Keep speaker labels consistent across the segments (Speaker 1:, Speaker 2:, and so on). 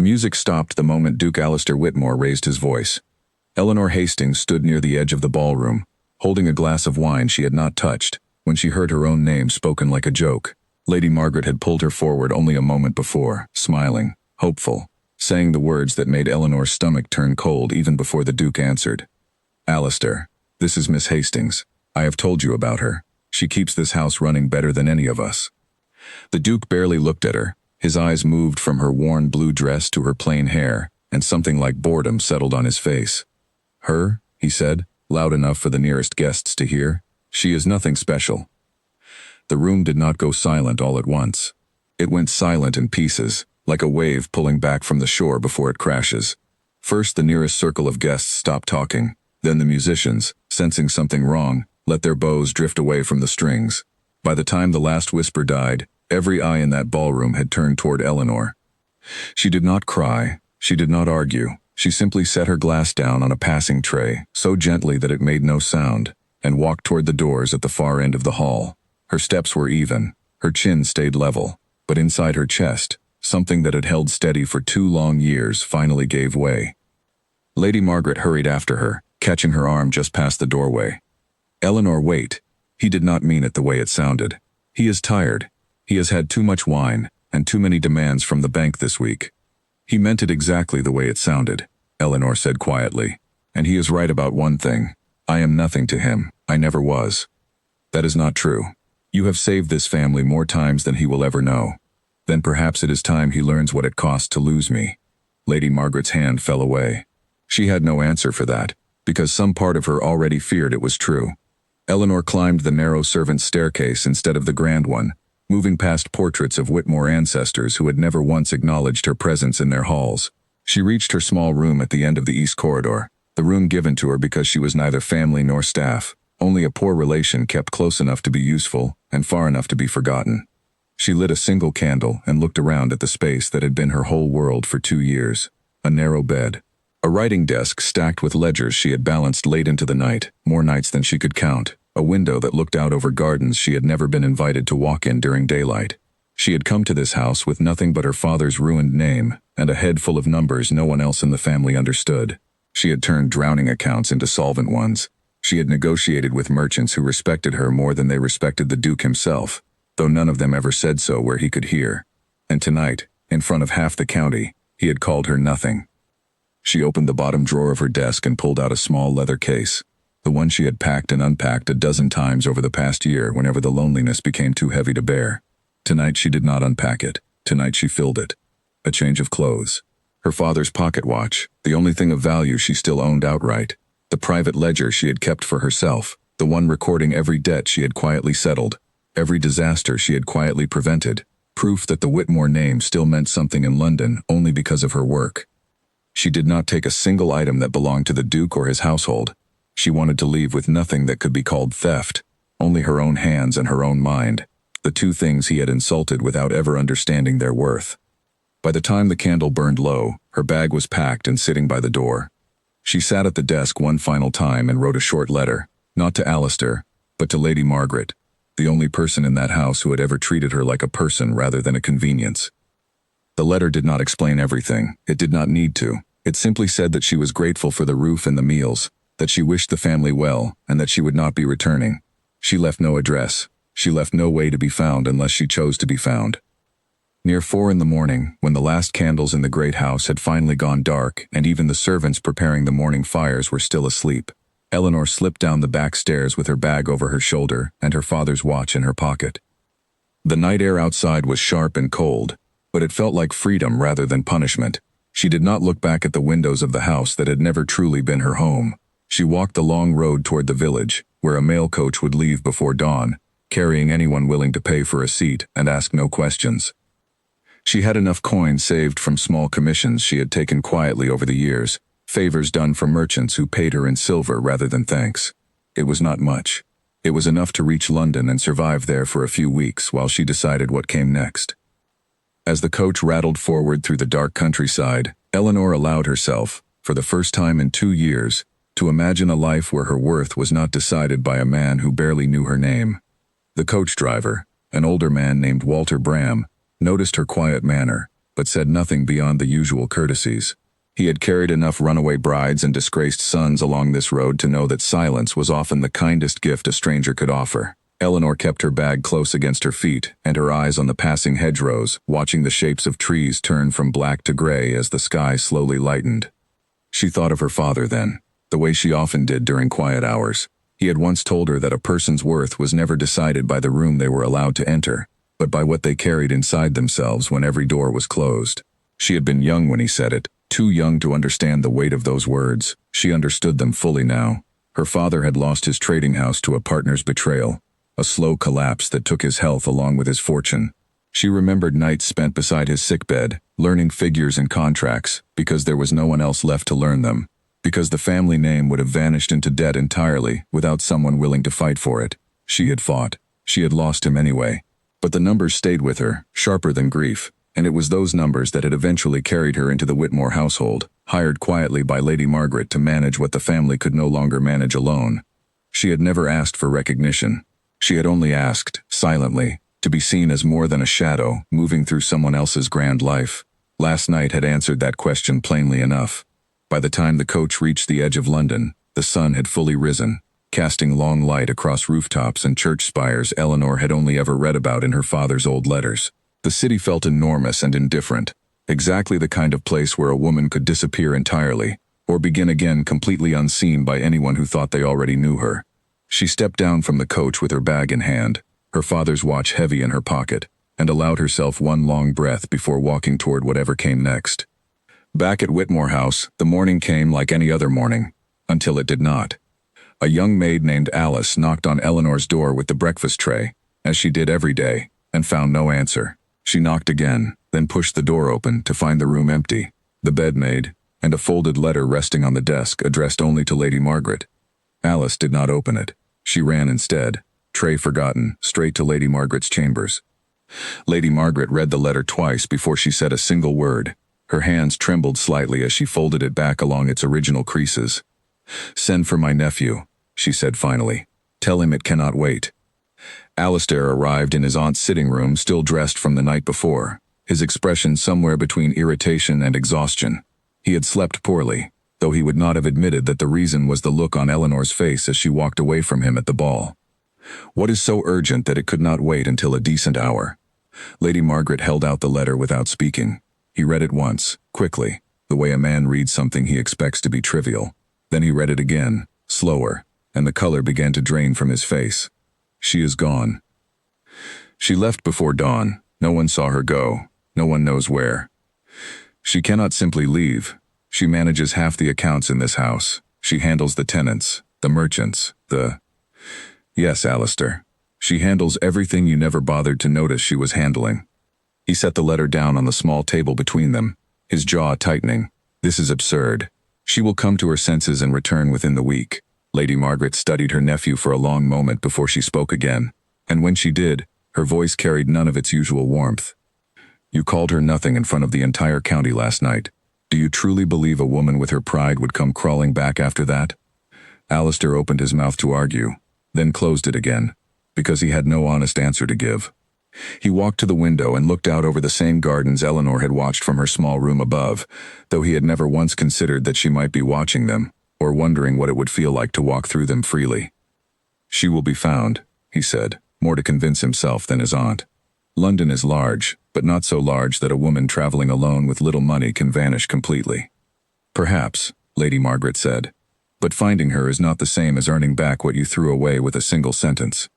Speaker 1: music stopped the moment Duke Alistair Whitmore raised his voice. Eleanor Hastings stood near the edge of the ballroom, holding a glass of wine she had not touched, when she heard her own name spoken like a joke. Lady Margaret had pulled her forward only a moment before, smiling, hopeful, saying the words that made Eleanor's stomach turn cold even before the Duke answered. "Alistair, this is Miss Hastings. I have told you about her. She keeps this house running better than any of us." The Duke barely looked at her. His eyes moved from her worn blue dress to her plain hair, and something like boredom settled on his face. "Her?" he said, loud enough for the nearest guests to hear. "She is nothing special." The room did not go silent all at once. It went silent in pieces, like a wave pulling back from the shore before it crashes. First, the nearest circle of guests stopped talking. Then the musicians, sensing something wrong, let their bows drift away from the strings. By the time the last whisper died, every eye in that ballroom had turned toward Eleanor. She did not cry. She did not argue. She simply set her glass down on a passing tray, so gently that it made no sound, and walked toward the doors at the far end of the hall. Her steps were even. Her chin stayed level. But inside her chest, something that had held steady for 2 long years finally gave way. Lady Margaret hurried after her, catching her arm just past the doorway. "Eleanor, wait." He did not mean it the way it sounded. "He is tired. He has had too much wine, and too many demands from the bank this week." "He meant it exactly the way it sounded," Eleanor said quietly. "And he is right about one thing. I am nothing to him. I never was." "That is not true. You have saved this family more times than he will ever know. Then perhaps it is time he learns what it cost to lose me." Lady Margaret's hand fell away. She had no answer for that, because some part of her already feared it was true. Eleanor climbed the narrow servants' staircase instead of the grand one, moving past portraits of Whitmore ancestors who had never once acknowledged her presence in their halls. She reached her small room at the end of the east corridor, the room given to her because she was neither family nor staff, only a poor relation kept close enough to be useful and far enough to be forgotten. She lit a single candle and looked around at the space that had been her whole world for 2 years. A narrow bed. A writing desk stacked with ledgers she had balanced late into the night, more nights than she could count. A window that looked out over gardens she had never been invited to walk in during daylight. She had come to this house with nothing but her father's ruined name, and a head full of numbers no one else in the family understood. She had turned drowning accounts into solvent ones. She had negotiated with merchants who respected her more than they respected the Duke himself, though none of them ever said so where he could hear. And tonight, in front of half the county, he had called her nothing. She opened the bottom drawer of her desk and pulled out a small leather case, the one she had packed and unpacked a dozen times over the past year whenever the loneliness became too heavy to bear. Tonight she did not unpack it. Tonight she filled it. A change of clothes. Her father's pocket watch, the only thing of value she still owned outright. The private ledger she had kept for herself, the one recording every debt she had quietly settled, every disaster she had quietly prevented, proof that the Whitmore name still meant something in London only because of her work. She did not take a single item that belonged to the Duke or his household. She wanted to leave with nothing that could be called theft, only her own hands and her own mind, the 2 things he had insulted without ever understanding their worth. By the time the candle burned low, her bag was packed and sitting by the door. She sat at the desk one final time and wrote a short letter, not to Alistair, but to Lady Margaret, the only person in that house who had ever treated her like a person rather than a convenience. The letter did not explain everything. It did not need to. It simply said that she was grateful for the roof and the meals, that she wished the family well, and that she would not be returning. She left no address. She left no way to be found unless she chose to be found. Near 4 in the morning, when the last candles in the great house had finally gone dark and even the servants preparing the morning fires were still asleep, Eleanor slipped down the back stairs with her bag over her shoulder and her father's watch in her pocket. The night air outside was sharp and cold, but it felt like freedom rather than punishment. She did not look back at the windows of the house that had never truly been her home. She walked the long road toward the village, where a mail coach would leave before dawn, carrying anyone willing to pay for a seat and ask no questions. She had enough coin saved from small commissions she had taken quietly over the years, favors done for merchants who paid her in silver rather than thanks. It was not much. It was enough to reach London and survive there for a few weeks while she decided what came next. As the coach rattled forward through the dark countryside, Eleanor allowed herself, for the first time in 2 years, to imagine a life where her worth was not decided by a man who barely knew her name. The coach driver, an older man named Walter Bram, noticed her quiet manner, but said nothing beyond the usual courtesies. He had carried enough runaway brides and disgraced sons along this road to know that silence was often the kindest gift a stranger could offer. Eleanor kept her bag close against her feet and her eyes on the passing hedgerows, watching the shapes of trees turn from black to gray as the sky slowly lightened. She thought of her father then, the way she often did during quiet hours. He had once told her that a person's worth was never decided by the room they were allowed to enter, but by what they carried inside themselves when every door was closed. She had been young when he said it, too young to understand the weight of those words. She understood them fully now. Her father had lost his trading house to a partner's betrayal, a slow collapse that took his health along with his fortune. She remembered nights spent beside his sickbed, learning figures and contracts, because there was no one else left to learn them, because the family name would have vanished into debt entirely without someone willing to fight for it. She had fought. She had lost him anyway. But the numbers stayed with her, sharper than grief, and it was those numbers that had eventually carried her into the Whitmore household, hired quietly by Lady Margaret to manage what the family could no longer manage alone. She had never asked for recognition. She had only asked, silently, to be seen as more than a shadow moving through someone else's grand life. Last night had answered that question plainly enough. By the time the coach reached the edge of London, the sun had fully risen, casting long light across rooftops and church spires Eleanor had only ever read about in her father's old letters. The city felt enormous and indifferent, exactly the kind of place where a woman could disappear entirely, or begin again completely unseen by anyone who thought they already knew her. She stepped down from the coach with her bag in hand, her father's watch heavy in her pocket, and allowed herself one long breath before walking toward whatever came next. Back at Whitmore House, the morning came like any other morning, until it did not. A young maid named Alice knocked on Eleanor's door with the breakfast tray, as she did every day, and found no answer. She knocked again, then pushed the door open to find the room empty, the bed made, and a folded letter resting on the desk addressed only to Lady Margaret. Alice did not open it. She ran instead, tray forgotten, straight to Lady Margaret's chambers. Lady Margaret read the letter twice before she said a single word. Her hands trembled slightly as she folded it back along its original creases. "Send for my nephew," she said finally. "Tell him it cannot wait." Alistair arrived in his aunt's sitting room still dressed from the night before, his expression somewhere between irritation and exhaustion. He had slept poorly, though he would not have admitted that the reason was the look on Eleanor's face as she walked away from him at the ball. "What is so urgent that it could not wait until a decent hour?" Lady Margaret held out the letter without speaking. He read it once, quickly, the way a man reads something he expects to be trivial. Then he read it again, slower, and the color began to drain from his face. "She is gone. She left before dawn. No one saw her go. No one knows where. She cannot simply leave. She manages half the accounts in this house. She handles the tenants, the merchants, Yes, Alistair. She handles everything you never bothered to notice she was handling." He set the letter down on the small table between them, his jaw tightening. "This is absurd. She will come to her senses and return within the week." Lady Margaret studied her nephew for a long moment before she spoke again, and when she did, her voice carried none of its usual warmth. "You called her nothing in front of the entire county last night. Do you truly believe a woman with her pride would come crawling back after that?" Alistair opened his mouth to argue, then closed it again, because he had no honest answer to give. He walked to the window and looked out over the same gardens Eleanor had watched from her small room above, though he had never once considered that she might be watching them, or wondering what it would feel like to walk through them freely. "She will be found," he said, more to convince himself than his aunt. "London is large, but not so large that a woman traveling alone with little money can vanish completely." "Perhaps," Lady Margaret said, "but finding her is not the same as earning back what you threw away with a single sentence."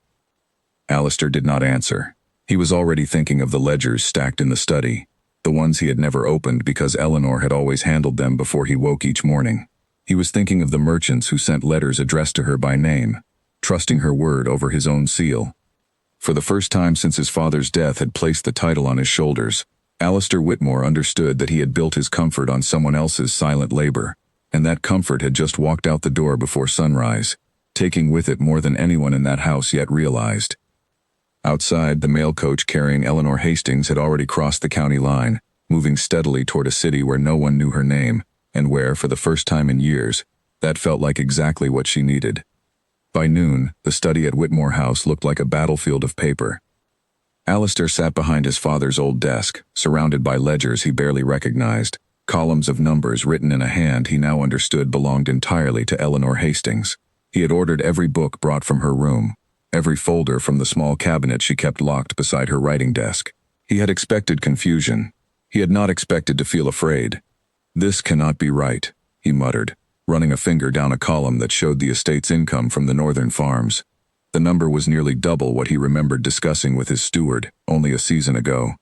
Speaker 1: Alistair did not answer. He was already thinking of the ledgers stacked in the study, the ones he had never opened because Eleanor had always handled them before he woke each morning. He was thinking of the merchants who sent letters addressed to her by name, trusting her word over his own seal. For the first time since his father's death had placed the title on his shoulders, Alistair Whitmore understood that he had built his comfort on someone else's silent labor, and that comfort had just walked out the door before sunrise, taking with it more than anyone in that house yet realized. Outside, the mail coach carrying Eleanor Hastings had already crossed the county line, moving steadily toward a city where no one knew her name, and where, for the first time in years, that felt like exactly what she needed. By noon, the study at Whitmore House looked like a battlefield of paper. Alistair sat behind his father's old desk, surrounded by ledgers he barely recognized, columns of numbers written in a hand he now understood belonged entirely to Eleanor Hastings. He had ordered every book brought from her room, every folder from the small cabinet she kept locked beside her writing desk. He had expected confusion. He had not expected to feel afraid. "This cannot be right," he muttered, running a finger down a column that showed the estate's income from the northern farms. The number was nearly double what he remembered discussing with his steward only a season ago.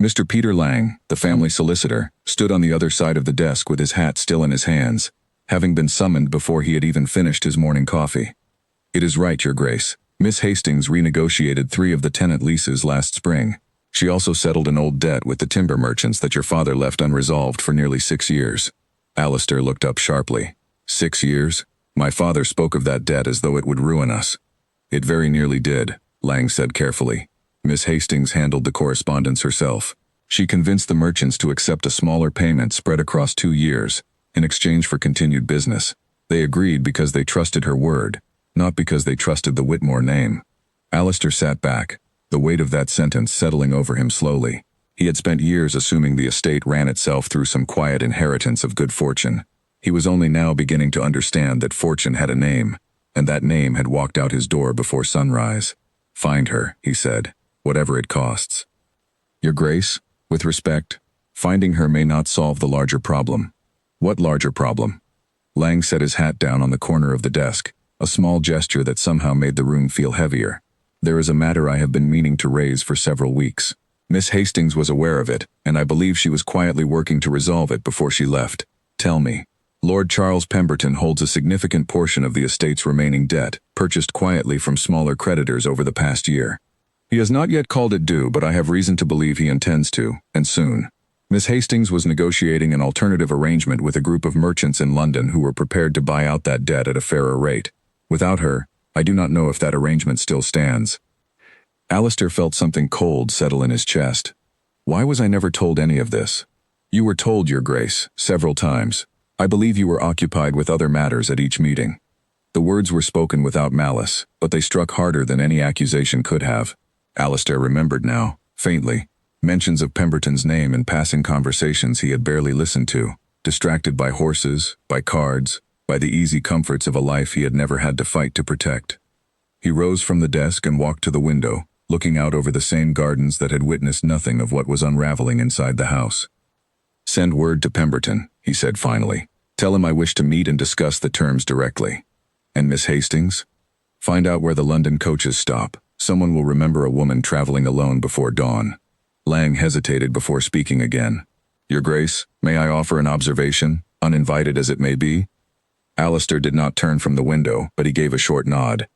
Speaker 1: Mr. Peter Lang, the family solicitor, stood on the other side of the desk with his hat still in his hands, having been summoned before he had even finished his morning coffee. "It is right, Your Grace. Miss Hastings renegotiated 3 of the tenant leases last spring. She also settled an old debt with the timber merchants that your father left unresolved for nearly 6 years." Alistair looked up sharply. 6 years? My father spoke of that debt as though it would ruin us. "It very nearly did," Lang said carefully. "Miss Hastings handled the correspondence herself. She convinced the merchants to accept a smaller payment spread across 2 years, in exchange for continued business. They agreed because they trusted her word, not because they trusted the Whitmore name." Alistair sat back, the weight of that sentence settling over him slowly. He had spent years assuming the estate ran itself through some quiet inheritance of good fortune. He was only now beginning to understand that fortune had a name, and that name had walked out his door before sunrise. "Find her," he said, "whatever it costs." "Your Grace, with respect, finding her may not solve the larger problem." "What larger problem?" Lang set his hat down on the corner of the desk, a small gesture that somehow made the room feel heavier. "There is a matter I have been meaning to raise for several weeks. Miss Hastings was aware of it, and I believe she was quietly working to resolve it before she left. Tell me. Lord Charles Pemberton holds a significant portion of the estate's remaining debt, purchased quietly from smaller creditors over the past year. He has not yet called it due, but I have reason to believe he intends to, and soon. Miss Hastings was negotiating an alternative arrangement with a group of merchants in London who were prepared to buy out that debt at a fairer rate. Without her, I do not know if that arrangement still stands." Alistair felt something cold settle in his chest. "Why was I never told any of this?" "You were told, Your Grace, several times. I believe you were occupied with other matters at each meeting." The words were spoken without malice, but they struck harder than any accusation could have. Alistair remembered now, faintly, mentions of Pemberton's name in passing conversations he had barely listened to, distracted by horses, by cards, by the easy comforts of a life he had never had to fight to protect. He rose from the desk and walked to the window, looking out over the same gardens that had witnessed nothing of what was unraveling inside the house. "Send word to Pemberton," he said finally. "Tell him I wish to meet and discuss the terms directly. And Miss Hastings? Find out where the London coaches stop. Someone will remember a woman traveling alone before dawn." Lang hesitated before speaking again. "Your Grace, may I offer an observation, uninvited as it may be?" Alistair did not turn from the window, but he gave a short nod.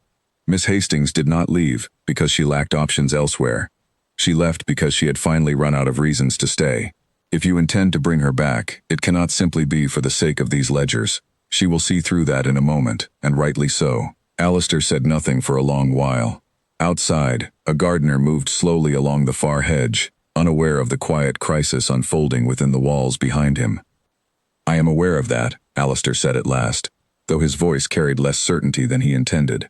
Speaker 1: Miss Hastings did not leave because she lacked options elsewhere. She left because she had finally run out of reasons to stay. If you intend to bring her back, it cannot simply be for the sake of these ledgers. She will see through that in a moment, and rightly so. Alistair said nothing for a long while. Outside, a gardener moved slowly along the far hedge, unaware of the quiet crisis unfolding within the walls behind him. "I am aware of that," Alistair said at last, though his voice carried less certainty than he intended.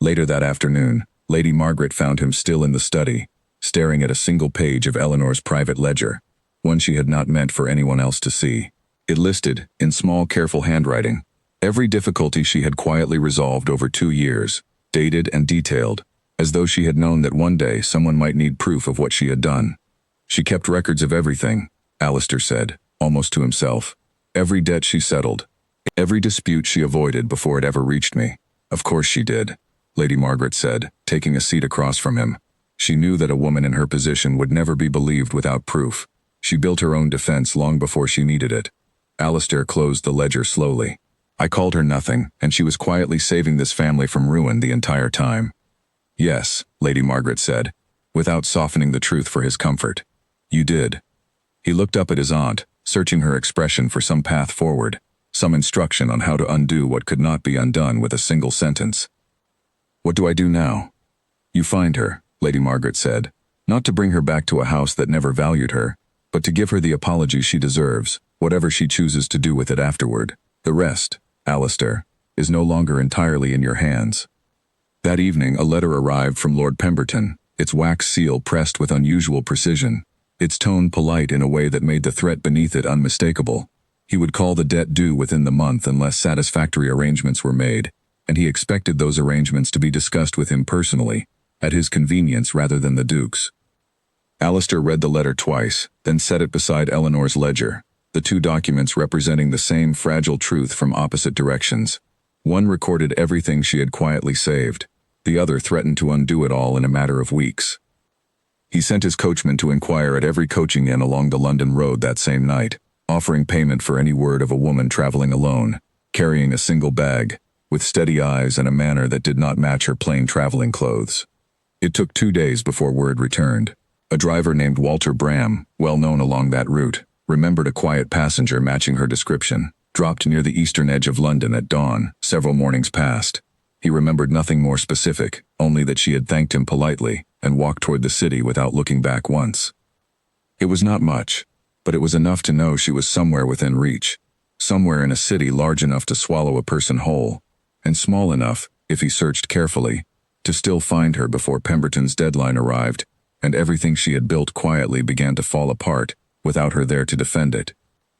Speaker 1: Later that afternoon, Lady Margaret found him still in the study, staring at a single page of Eleanor's private ledger, one she had not meant for anyone else to see. It listed, in small, careful handwriting, every difficulty she had quietly resolved over 2 years, dated and detailed, as though she had known that one day someone might need proof of what she had done. "She kept records of everything," Alistair said, almost to himself. "Every debt she settled, every dispute she avoided before it ever reached me." "Of course she did," Lady Margaret said, taking a seat across from him. She knew that a woman in her position would never be believed without proof. She built her own defense long before she needed it. Alistair closed the ledger slowly. "I called her nothing, and she was quietly saving this family from ruin the entire time." "Yes," Lady Margaret said, without softening the truth for his comfort. "You did." He looked up at his aunt, searching her expression for some path forward, some instruction on how to undo what could not be undone with a single sentence. "What do I do now?" "You find her," Lady Margaret said, "not to bring her back to a house that never valued her, but to give her the apology she deserves, whatever she chooses to do with it afterward. The rest, Alistair, is no longer entirely in your hands." That evening a letter arrived from Lord Pemberton, its wax seal pressed with unusual precision, its tone polite in a way that made the threat beneath it unmistakable. He would call the debt due within the month unless satisfactory arrangements were made, and he expected those arrangements to be discussed with him personally, at his convenience rather than the Duke's. Alistair read the letter twice, then set it beside Eleanor's ledger, the two documents representing the same fragile truth from opposite directions. One recorded everything she had quietly saved. The other threatened to undo it all in a matter of weeks. He sent his coachman to inquire at every coaching inn along the London road that same night, offering payment for any word of a woman traveling alone, carrying a single bag, with steady eyes and a manner that did not match her plain traveling clothes. It took 2 days before word returned. A driver named Walter Bram, well known along that route, remembered a quiet passenger matching her description, dropped near the eastern edge of London at dawn, several mornings past. He remembered nothing more specific, only that she had thanked him politely and walked toward the city without looking back once. It was not much, but it was enough to know she was somewhere within reach, somewhere in a city large enough to swallow a person whole, and small enough, if he searched carefully, to still find her before Pemberton's deadline arrived, and everything she had built quietly began to fall apart, without her there to defend it.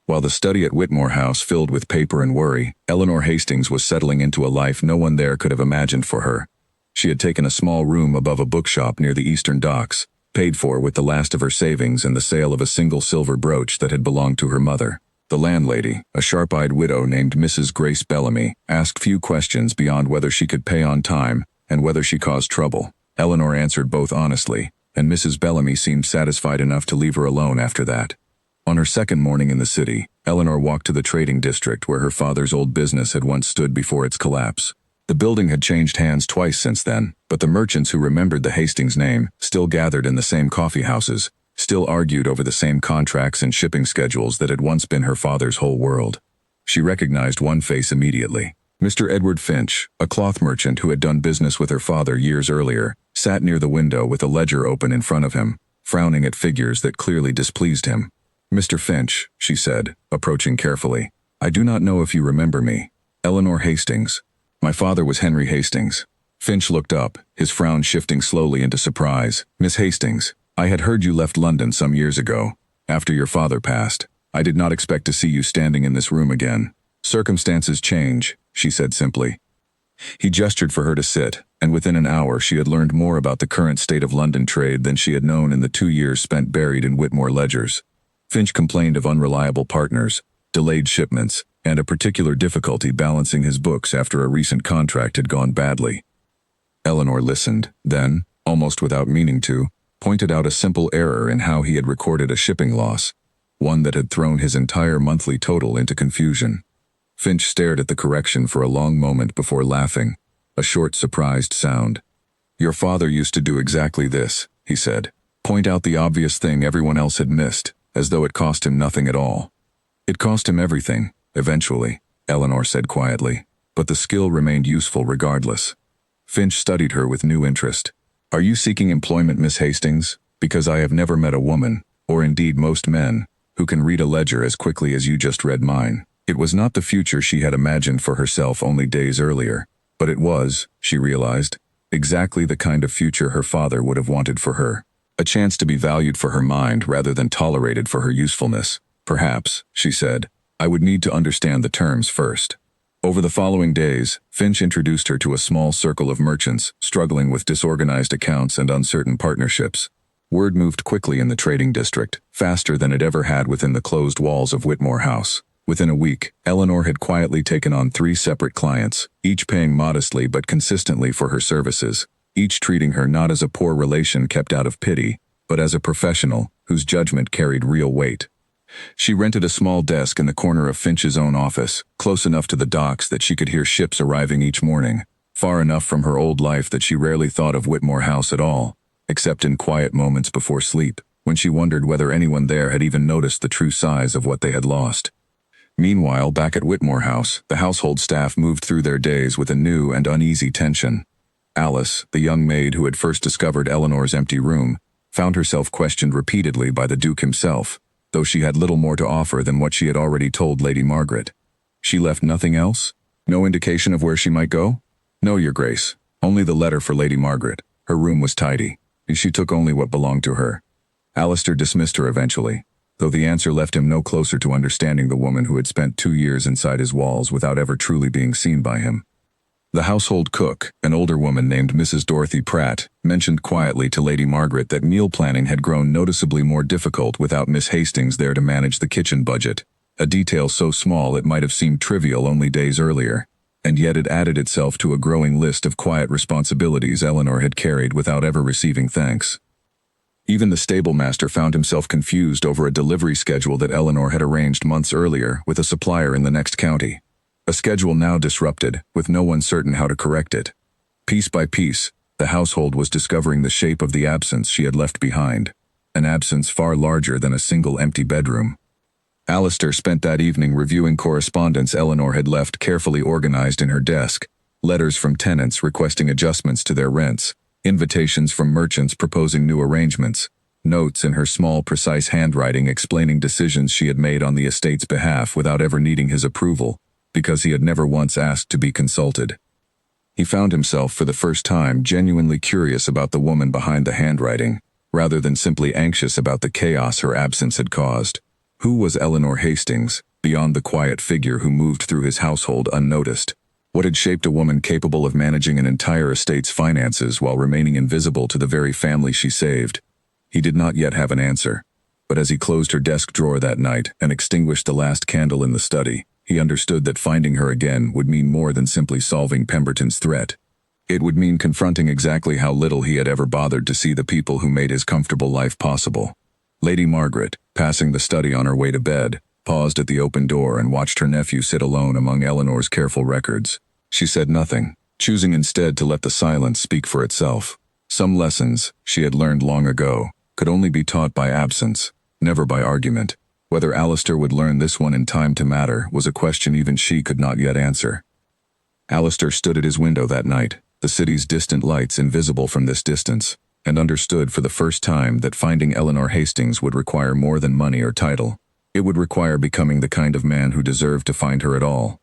Speaker 1: While the study at Whitmore House filled with paper and worry, Eleanor Hastings was settling into a life no one there could have imagined for her. She had taken a small room above a bookshop near the Eastern Docks, paid for with the last of her savings and the sale of a single silver brooch that had belonged to her mother. The landlady, a sharp-eyed widow named Mrs. Grace Bellamy, asked few questions beyond whether she could pay on time and whether she caused trouble. Eleanor answered both honestly, and Mrs. Bellamy seemed satisfied enough to leave her alone after that. On her second morning in the city, Eleanor walked to the trading district where her father's old business had once stood before its collapse. The building had changed hands twice since then, but the merchants who remembered the Hastings name still gathered in the same coffee houses, still argued over the same contracts and shipping schedules that had once been her father's whole world. She recognized one face immediately. Mr. Edward Finch, a cloth merchant who had done business with her father years earlier, sat near the window with a ledger open in front of him, frowning at figures that clearly displeased him. "Mr. Finch," she said, approaching carefully, "I do not know if you remember me. Eleanor Hastings. My father was Henry Hastings." Finch looked up, his frown shifting slowly into surprise. "Miss Hastings, I had heard you left London some years ago, after your father passed. I did not expect to see you standing in this room again." "Circumstances change," she said simply. He gestured for her to sit, and within an hour she had learned more about the current state of London trade than she had known in the 2 years spent buried in Whitmore ledgers. Finch complained of unreliable partners, delayed shipments, and a particular difficulty balancing his books after a recent contract had gone badly. Eleanor listened, then, almost without meaning to, pointed out a simple error in how he had recorded a shipping loss, one that had thrown his entire monthly total into confusion. Finch stared at the correction for a long moment before laughing, a short, surprised sound. "Your father used to do exactly this," he said. "Point out the obvious thing everyone else had missed, as though it cost him nothing at all." "It cost him everything, eventually," Eleanor said quietly, "but the skill remained useful regardless." Finch studied her with new interest. "Are you seeking employment, Miss Hastings? Because I have never met a woman, or indeed most men, who can read a ledger as quickly as you just read mine." It was not the future she had imagined for herself only days earlier, but it was, she realized, exactly the kind of future her father would have wanted for her. A chance to be valued for her mind rather than tolerated for her usefulness. "Perhaps," she said, "I would need to understand the terms first." Over the following days, Finch introduced her to a small circle of merchants struggling with disorganized accounts and uncertain partnerships. Word moved quickly in the trading district, faster than it ever had within the closed walls of Whitmore House. Within a week, Eleanor had quietly taken on 3 separate clients, each paying modestly but consistently for her services, each treating her not as a poor relation kept out of pity, but as a professional whose judgment carried real weight. She rented a small desk in the corner of Finch's own office, close enough to the docks that she could hear ships arriving each morning, far enough from her old life that she rarely thought of Whitmore House at all, except in quiet moments before sleep, when she wondered whether anyone there had even noticed the true size of what they had lost. Meanwhile, back at Whitmore House, the household staff moved through their days with a new and uneasy tension. Alice, the young maid who had first discovered Eleanor's empty room, found herself questioned repeatedly by the Duke himself, though she had little more to offer than what she had already told Lady Margaret. She left nothing else? No indication of where she might go? "No, Your Grace. Only the letter for Lady Margaret. Her room was tidy." She took only what belonged to her. Alistair dismissed her eventually, though the answer left him no closer to understanding the woman who had spent 2 years inside his walls without ever truly being seen by him. The household cook, an older woman named Mrs. Dorothy Pratt, mentioned quietly to Lady Margaret that meal planning had grown noticeably more difficult without Miss Hastings there to manage the kitchen budget, a detail so small it might have seemed trivial only days earlier, and yet it added itself to a growing list of quiet responsibilities Eleanor had carried without ever receiving thanks. Even the stable master found himself confused over a delivery schedule that Eleanor had arranged months earlier with a supplier in the next county. A schedule now disrupted, with no one certain how to correct it. Piece by piece, the household was discovering the shape of the absence she had left behind, an absence far larger than a single empty bedroom. Alistair spent that evening reviewing correspondence Eleanor had left carefully organized in her desk, letters from tenants requesting adjustments to their rents, invitations from merchants proposing new arrangements, notes in her small, precise handwriting explaining decisions she had made on the estate's behalf without ever needing his approval, because he had never once asked to be consulted. He found himself for the first time genuinely curious about the woman behind the handwriting, rather than simply anxious about the chaos her absence had caused. Who was Eleanor Hastings, beyond the quiet figure who moved through his household unnoticed? What had shaped a woman capable of managing an entire estate's finances while remaining invisible to the very family she saved? He did not yet have an answer, but as he closed her desk drawer that night and extinguished the last candle in the study, he understood that finding her again would mean more than simply solving Pemberton's threat. It would mean confronting exactly how little he had ever bothered to see the people who made his comfortable life possible. Lady Margaret, passing the study on her way to bed, paused at the open door and watched her nephew sit alone among Eleanor's careful records. She said nothing, choosing instead to let the silence speak for itself. Some lessons, she had learned long ago, could only be taught by absence, never by argument. Whether Alistair would learn this one in time to matter was a question even she could not yet answer. Alistair stood at his window that night, the city's distant lights invisible from this distance, and understood for the first time that finding Eleanor Hastings would require more than money or title. It would require becoming the kind of man who deserved to find her at all.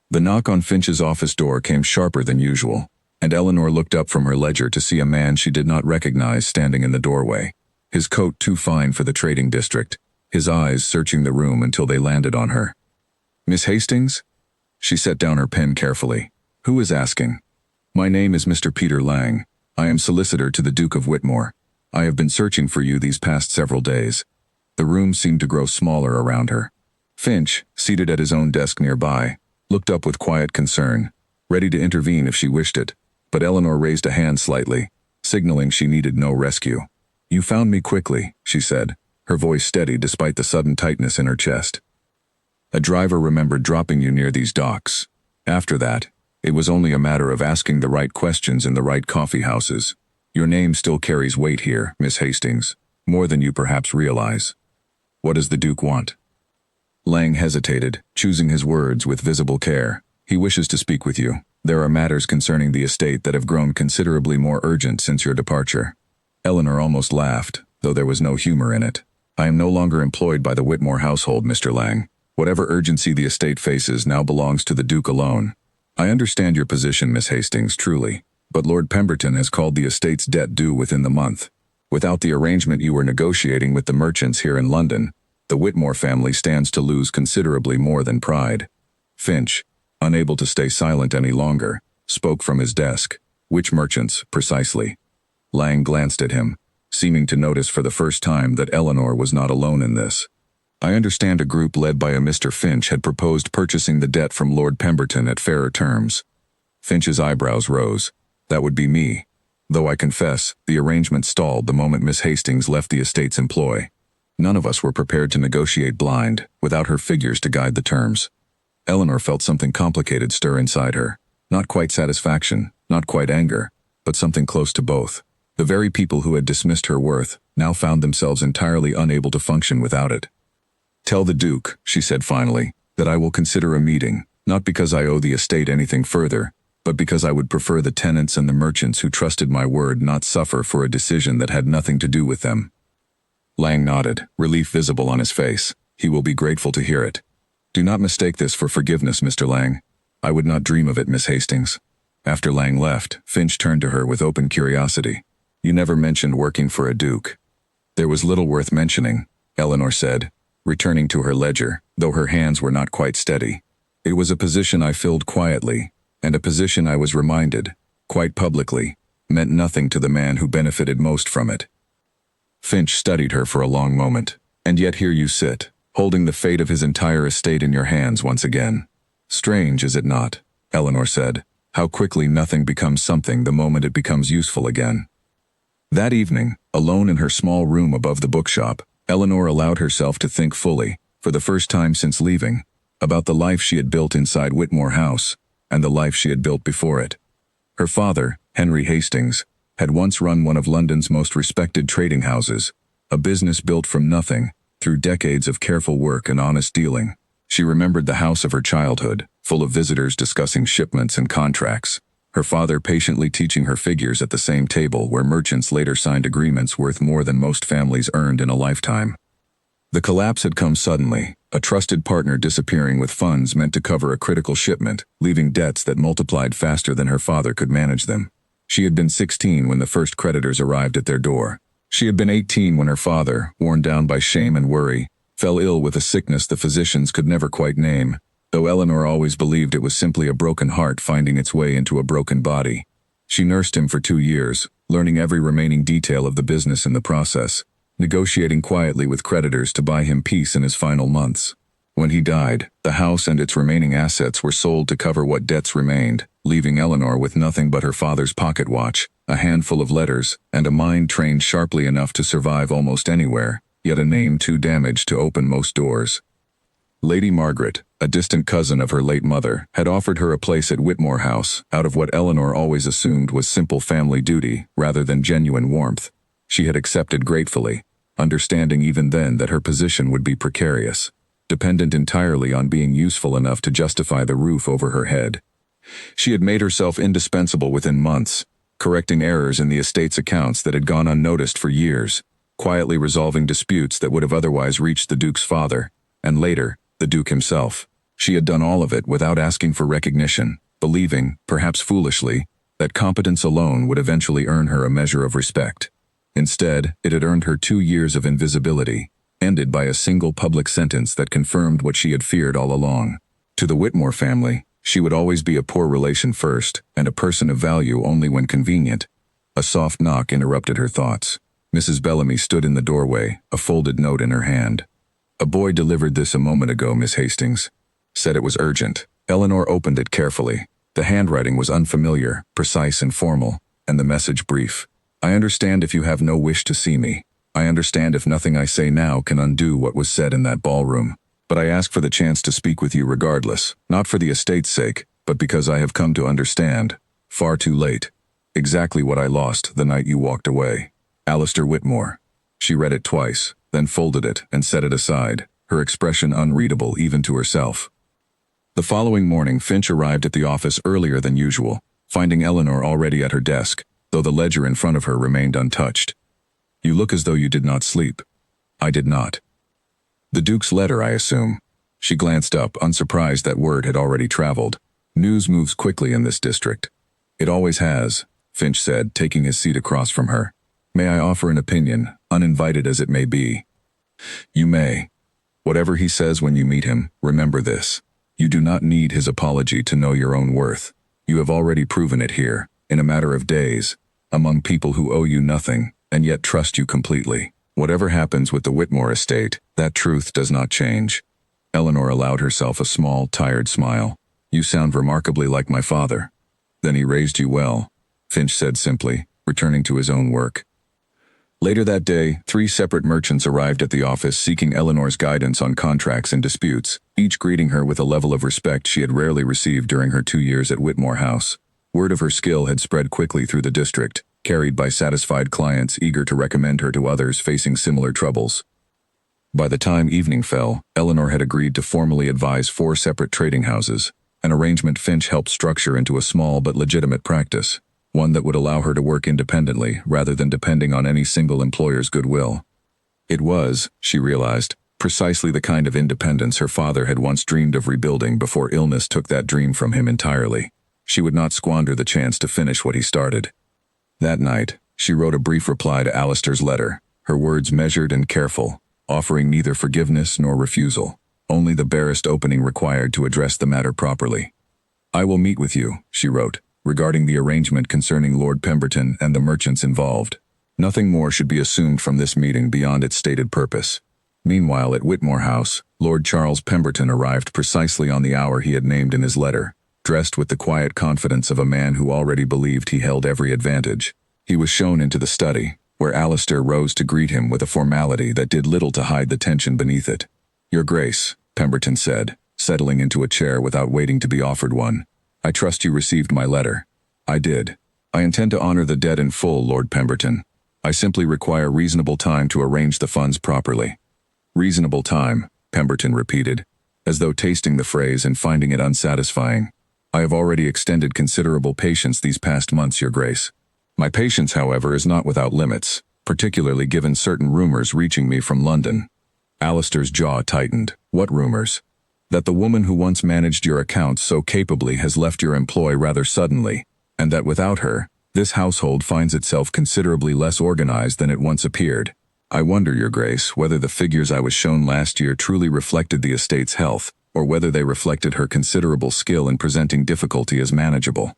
Speaker 1: The knock on Finch's office door came sharper than usual, and Eleanor looked up from her ledger to see a man she did not recognize standing in the doorway, his coat too fine for the trading district, his eyes searching the room until they landed on her. "Miss Hastings?" She set down her pen carefully. "Who is asking?" "My name is Mr. Peter Lang. I am solicitor to the Duke of Whitmore. I have been searching for you these past several days." The room seemed to grow smaller around her. Finch, seated at his own desk nearby, looked up with quiet concern, ready to intervene if she wished it, but Eleanor raised a hand slightly, signaling she needed no rescue. "You found me quickly," she said, her voice steady despite the sudden tightness in her chest. "A driver remembered dropping you near these docks. After that, it was only a matter of asking the right questions in the right coffee houses. Your name still carries weight here, Miss Hastings, more than you perhaps realize. What does the Duke want?" Lang hesitated, choosing his words with visible care. "He wishes to speak with you. There are matters concerning the estate that have grown considerably more urgent since your departure." Eleanor almost laughed, though there was no humor in it. "I am no longer employed by the Whitmore household, Mr. Lang. Whatever urgency the estate faces now belongs to the Duke alone. I understand your position, Miss Hastings, truly, but Lord Pemberton has called the estate's debt due within the month. Without the arrangement you were negotiating with the merchants here in London, the Whitmore family stands to lose considerably more than pride." Finch, unable to stay silent any longer, spoke from his desk. "Which merchants, precisely?" Lang glanced at him, seeming to notice for the first time that Eleanor was not alone in this. "I understand a group led by a Mr. Finch had proposed purchasing the debt from Lord Pemberton at fairer terms." Finch's eyebrows rose. "That would be me, though I confess, the arrangement stalled the moment Miss Hastings left the estate's employ. None of us were prepared to negotiate blind, without her figures to guide the terms." Eleanor felt something complicated stir inside her. Not quite satisfaction, not quite anger, but something close to both. The very people who had dismissed her worth now found themselves entirely unable to function without it. "Tell the Duke," she said finally, "that I will consider a meeting, not because I owe the estate anything further, but because I would prefer the tenants and the merchants who trusted my word not suffer for a decision that had nothing to do with them." Lang nodded, relief visible on his face. "He will be grateful to hear it. Do not mistake this for forgiveness, Mr. Lang. I would not dream of it, Miss Hastings." After Lang left, Finch turned to her with open curiosity. You never mentioned working for a duke. There was little worth mentioning, Eleanor said, returning to her ledger, though her hands were not quite steady. It was a position I filled quietly, and a position I was reminded, quite publicly, meant nothing to the man who benefited most from it. Finch studied her for a long moment. And yet here you sit, holding the fate of his entire estate in your hands once again. Strange, is it not? Eleanor said. How quickly nothing becomes something the moment it becomes useful again. That evening, alone in her small room above the bookshop, Eleanor allowed herself to think fully, for the first time since leaving, about the life she had built inside Whitmore House, and the life she had built before it. Her father, Henry Hastings, had once run one of London's most respected trading houses, a business built from nothing, through decades of careful work and honest dealing. She remembered the house of her childhood, full of visitors discussing shipments and contracts, her father patiently teaching her figures at the same table where merchants later signed agreements worth more than most families earned in a lifetime. The collapse had come suddenly, a trusted partner disappearing with funds meant to cover a critical shipment, leaving debts that multiplied faster than her father could manage them. She had been 16 when the first creditors arrived at their door. She had been 18 when her father, worn down by shame and worry, fell ill with a sickness the physicians could never quite name, though Eleanor always believed it was simply a broken heart finding its way into a broken body. She nursed him for 2 years, learning every remaining detail of the business in the process, negotiating quietly with creditors to buy him peace in his final months. When he died, the house and its remaining assets were sold to cover what debts remained, leaving Eleanor with nothing but her father's pocket watch, a handful of letters, and a mind trained sharply enough to survive almost anywhere, yet a name too damaged to open most doors. Lady Margaret, a distant cousin of her late mother, had offered her a place at Whitmore House out of what Eleanor always assumed was simple family duty rather than genuine warmth. She had accepted gratefully, understanding even then that her position would be precarious, dependent entirely on being useful enough to justify the roof over her head. She had made herself indispensable within months, correcting errors in the estate's accounts that had gone unnoticed for years, quietly resolving disputes that would have otherwise reached the Duke's father, and later, the Duke himself. She had done all of it without asking for recognition, believing, perhaps foolishly, that competence alone would eventually earn her a measure of respect. Instead, it had earned her 2 years of invisibility, ended by a single public sentence that confirmed what she had feared all along. To the Whitmore family, she would always be a poor relation first, and a person of value only when convenient. A soft knock interrupted her thoughts. Mrs. Bellamy stood in the doorway, a folded note in her hand. "A boy delivered this a moment ago, Miss Hastings. Said it was urgent." Eleanor opened it carefully. The handwriting was unfamiliar, precise and formal, and the message brief. "I understand if you have no wish to see me. I understand if nothing I say now can undo what was said in that ballroom. But I ask for the chance to speak with you regardless, not for the estate's sake, but because I have come to understand, far too late, exactly what I lost the night you walked away. Alistair Whitmore." She read it twice, then folded it and set it aside, her expression unreadable even to herself. The following morning, Finch arrived at the office earlier than usual, finding Eleanor already at her desk, though the ledger in front of her remained untouched. "You look as though you did not sleep." "I did not." "The Duke's letter, I assume." She glanced up, unsurprised that word had already traveled. "News moves quickly in this district." "It always has," Finch said, taking his seat across from her. "May I offer an opinion, uninvited as it may be?" "You may. Whatever he says when you meet him, remember this. You do not need his apology to know your own worth. You have already proven it here, in a matter of days, among people who owe you nothing, and yet trust you completely. Whatever happens with the Whitmore estate, that truth does not change." Eleanor allowed herself a small, tired smile. "You sound remarkably like my father." "Then he raised you well," Finch said simply, returning to his own work. Later that day, 3 separate merchants arrived at the office seeking Eleanor's guidance on contracts and disputes, each greeting her with a level of respect she had rarely received during her 2 years at Whitmore House. Word of her skill had spread quickly through the district, carried by satisfied clients eager to recommend her to others facing similar troubles. By the time evening fell, Eleanor had agreed to formally advise 4 separate trading houses, an arrangement Finch helped structure into a small but legitimate practice, one that would allow her to work independently rather than depending on any single employer's goodwill. It was, she realized, precisely the kind of independence her father had once dreamed of rebuilding before illness took that dream from him entirely. She would not squander the chance to finish what he started. That night, She wrote a brief reply to Alistair's letter, her words measured and careful, offering neither forgiveness nor refusal, only the barest opening required to address the matter properly. "I will meet with you," she wrote, "regarding the arrangement concerning Lord Pemberton and the merchants involved. Nothing more should be assumed from this meeting beyond its stated purpose." Meanwhile, at Whitmore House, Lord Charles Pemberton arrived precisely on the hour he had named in his letter, dressed with the quiet confidence of a man who already believed he held every advantage. He was shown into the study, where Alistair rose to greet him with a formality that did little to hide the tension beneath it. "Your Grace," Pemberton said, settling into a chair without waiting to be offered one. "I trust you received my letter." "I did. I intend to honor the debt in full, Lord Pemberton. I simply require reasonable time to arrange the funds properly." "Reasonable time," Pemberton repeated, as though tasting the phrase and finding it unsatisfying. "I have already extended considerable patience these past months, Your Grace. My patience, however, is not without limits, particularly given certain rumors reaching me from London." Alistair's jaw tightened. "What rumors?" "That the woman who once managed your accounts so capably has left your employ rather suddenly, and that without her, this household finds itself considerably less organized than it once appeared. I wonder, Your Grace, whether the figures I was shown last year truly reflected the estate's health, or whether they reflected her considerable skill in presenting difficulty as manageable."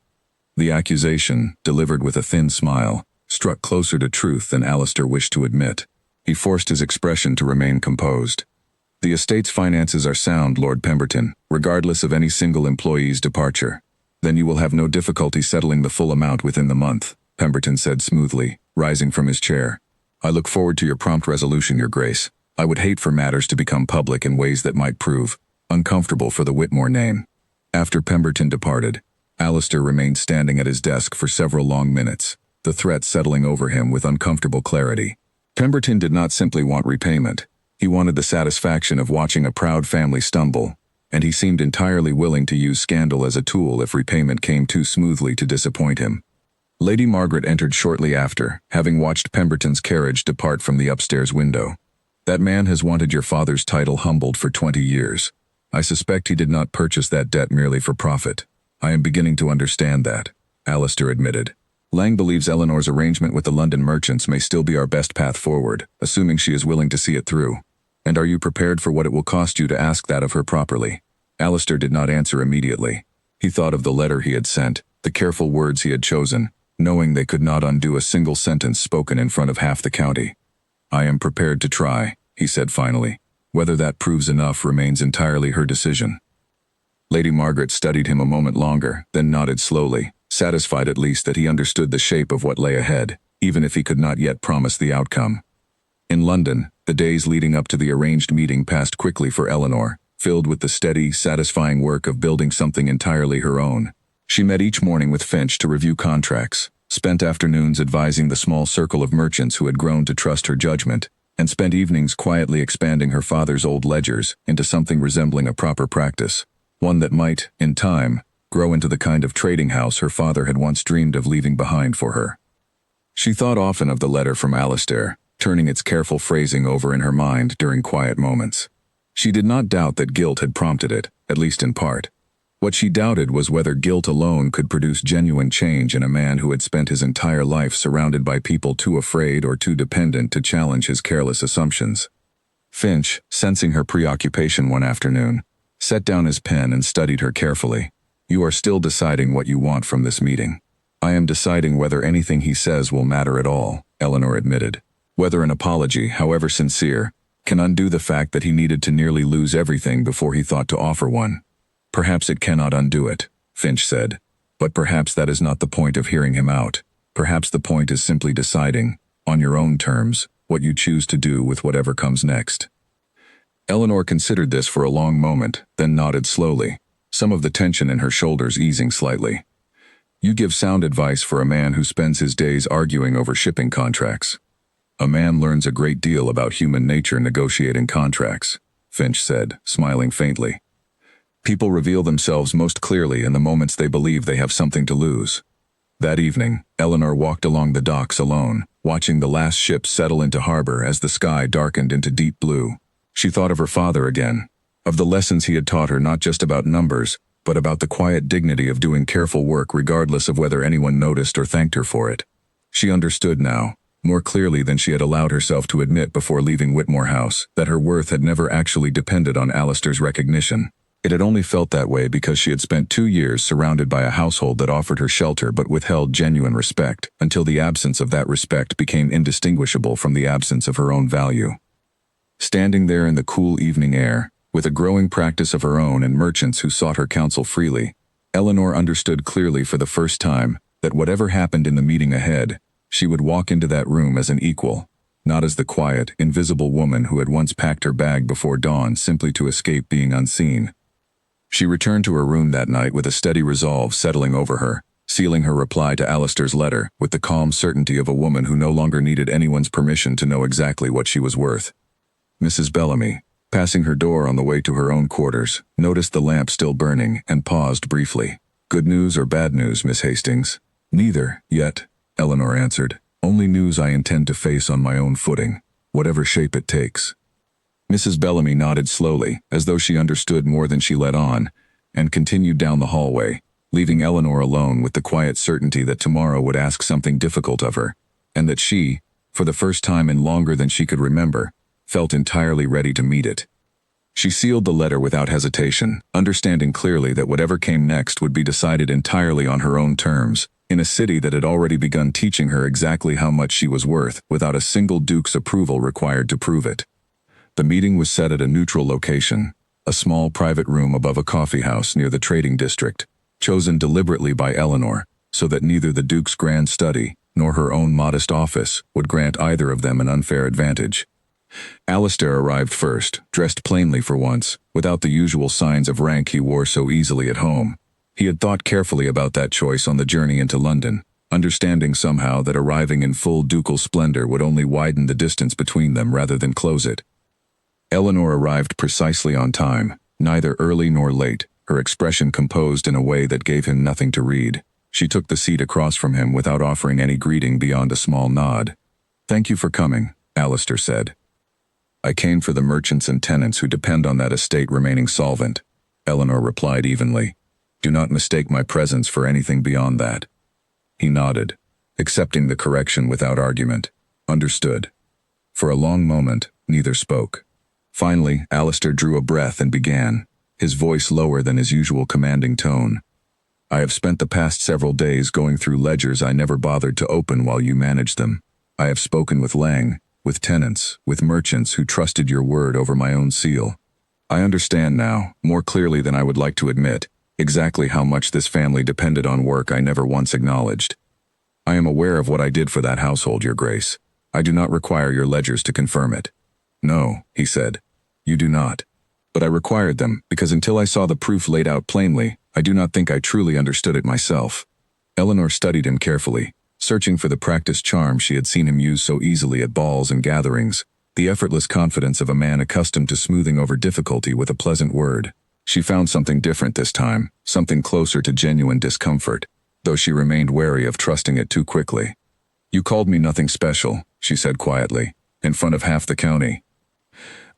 Speaker 1: The accusation, delivered with a thin smile, struck closer to truth than Alistair wished to admit. He forced his expression to remain composed. "The estate's finances are sound, Lord Pemberton, regardless of any single employee's departure." "Then you will have no difficulty settling the full amount within the month," Pemberton said smoothly, rising from his chair. "I look forward to your prompt resolution, Your Grace. I would hate for matters to become public in ways that might prove uncomfortable for the Whitmore name." After Pemberton departed, Alistair remained standing at his desk for several long minutes, the threat settling over him with uncomfortable clarity. Pemberton did not simply want repayment. He wanted the satisfaction of watching a proud family stumble, and he seemed entirely willing to use scandal as a tool if repayment came too smoothly to disappoint him. Lady Margaret entered shortly after, having watched Pemberton's carriage depart from the upstairs window. "That man has wanted your father's title humbled for 20 years. I suspect he did not purchase that debt merely for profit. I am beginning to understand that," Alistair admitted. "Lang believes Eleanor's arrangement with the London merchants may still be our best path forward, assuming she is willing to see it through. And are you prepared for what it will cost you to ask that of her properly?" Alistair did not answer immediately. He thought of the letter he had sent, the careful words he had chosen, knowing they could not undo a single sentence spoken in front of half the county. "I am prepared to try," he said finally. "Whether that proves enough remains entirely her decision." Lady Margaret studied him a moment longer, then nodded slowly, satisfied at least that he understood the shape of what lay ahead, even if he could not yet promise the outcome. In London, the days leading up to the arranged meeting passed quickly for Eleanor, filled with the steady, satisfying work of building something entirely her own. She met each morning with Finch to review contracts, spent afternoons advising the small circle of merchants who had grown to trust her judgment, and spent evenings quietly expanding her father's old ledgers into something resembling a proper practice, one that might, in time, grow into the kind of trading house her father had once dreamed of leaving behind for her. She thought often of the letter from Alistair, turning its careful phrasing over in her mind during quiet moments. She did not doubt that guilt had prompted it, at least in part. What she doubted was whether guilt alone could produce genuine change in a man who had spent his entire life surrounded by people too afraid or too dependent to challenge his careless assumptions. Finch, sensing her preoccupation one afternoon, set down his pen and studied her carefully. "You are still deciding what you want from this meeting." "I am deciding whether anything he says will matter at all," Eleanor admitted. "Whether an apology, however sincere, can undo the fact that he needed to nearly lose everything before he thought to offer one." "Perhaps it cannot undo it," Finch said. "But perhaps that is not the point of hearing him out. Perhaps the point is simply deciding, on your own terms, what you choose to do with whatever comes next." Eleanor considered this for a long moment, then nodded slowly, some of the tension in her shoulders easing slightly. "You give sound advice for a man who spends his days arguing over shipping contracts." "A man learns a great deal about human nature negotiating contracts," Finch said, smiling faintly. "People reveal themselves most clearly in the moments they believe they have something to lose." That evening, Eleanor walked along the docks alone, watching the last ships settle into harbor as the sky darkened into deep blue. She thought of her father again, of the lessons he had taught her not just about numbers, but about the quiet dignity of doing careful work regardless of whether anyone noticed or thanked her for it. She understood now, more clearly than she had allowed herself to admit before leaving Whitmore House, that her worth had never actually depended on Alistair's recognition. It had only felt that way because she had spent 2 years surrounded by a household that offered her shelter but withheld genuine respect, until the absence of that respect became indistinguishable from the absence of her own value. Standing there in the cool evening air, with a growing practice of her own and merchants who sought her counsel freely, Eleanor understood clearly for the first time that whatever happened in the meeting ahead, she would walk into that room as an equal, not as the quiet, invisible woman who had once packed her bag before dawn simply to escape being unseen. She returned to her room that night with a steady resolve settling over her, sealing her reply to Alistair's letter with the calm certainty of a woman who no longer needed anyone's permission to know exactly what she was worth. Mrs. Bellamy, passing her door on the way to her own quarters, noticed the lamp still burning and paused briefly. "Good news or bad news, Miss Hastings?" "Neither, yet," Eleanor answered. "Only news I intend to face on my own footing, whatever shape it takes." Mrs. Bellamy nodded slowly, as though she understood more than she let on, and continued down the hallway, leaving Eleanor alone with the quiet certainty that tomorrow would ask something difficult of her, and that she, for the first time in longer than she could remember, felt entirely ready to meet it. She sealed the letter without hesitation, understanding clearly that whatever came next would be decided entirely on her own terms, in a city that had already begun teaching her exactly how much she was worth without a single duke's approval required to prove it. The meeting was set at a neutral location, a small private room above a coffee house near the trading district, chosen deliberately by Eleanor, so that neither the duke's grand study nor her own modest office would grant either of them an unfair advantage. Alistair arrived first, dressed plainly for once, without the usual signs of rank he wore so easily at home. He had thought carefully about that choice on the journey into London, understanding somehow that arriving in full ducal splendor would only widen the distance between them rather than close it. Eleanor arrived precisely on time, neither early nor late, her expression composed in a way that gave him nothing to read. She took the seat across from him without offering any greeting beyond a small nod. "Thank you for coming," Alistair said. "I came for the merchants and tenants who depend on that estate remaining solvent," Eleanor replied evenly. "Do not mistake my presence for anything beyond that." He nodded, accepting the correction without argument. "Understood." For a long moment, neither spoke. Finally, Alistair drew a breath and began, his voice lower than his usual commanding tone. "I have spent the past several days going through ledgers I never bothered to open while you managed them. I have spoken with Lang, with tenants, with merchants who trusted your word over my own seal. I understand now, more clearly than I would like to admit, exactly how much this family depended on work I never once acknowledged. I am aware of what I did for that household, Your Grace. I do not require your ledgers to confirm it." "No," he said, "you do not. But I required them, because until I saw the proof laid out plainly, I do not think I truly understood it myself." Eleanor studied him carefully, searching for the practiced charm she had seen him use so easily at balls and gatherings, the effortless confidence of a man accustomed to smoothing over difficulty with a pleasant word. She found something different this time, something closer to genuine discomfort, though she remained wary of trusting it too quickly. "You called me nothing special," she said quietly, "in front of half the county."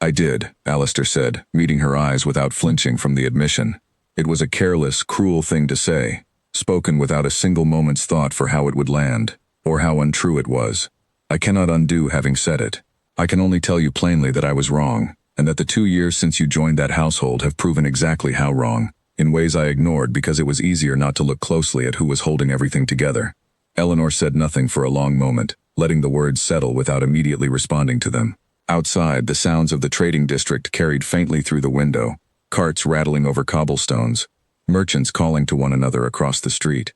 Speaker 1: "I did," Alistair said, meeting her eyes without flinching from the admission. It was a careless, cruel thing to say, spoken without a single moment's thought for how it would land, or how untrue it was. "I cannot undo having said it. I can only tell you plainly that I was wrong, and that the 2 years since you joined that household have proven exactly how wrong, in ways I ignored because it was easier not to look closely at who was holding everything together." Eleanor said nothing for a long moment, letting the words settle without immediately responding to them. Outside, the sounds of the trading district carried faintly through the window, carts rattling over cobblestones, merchants calling to one another across the street.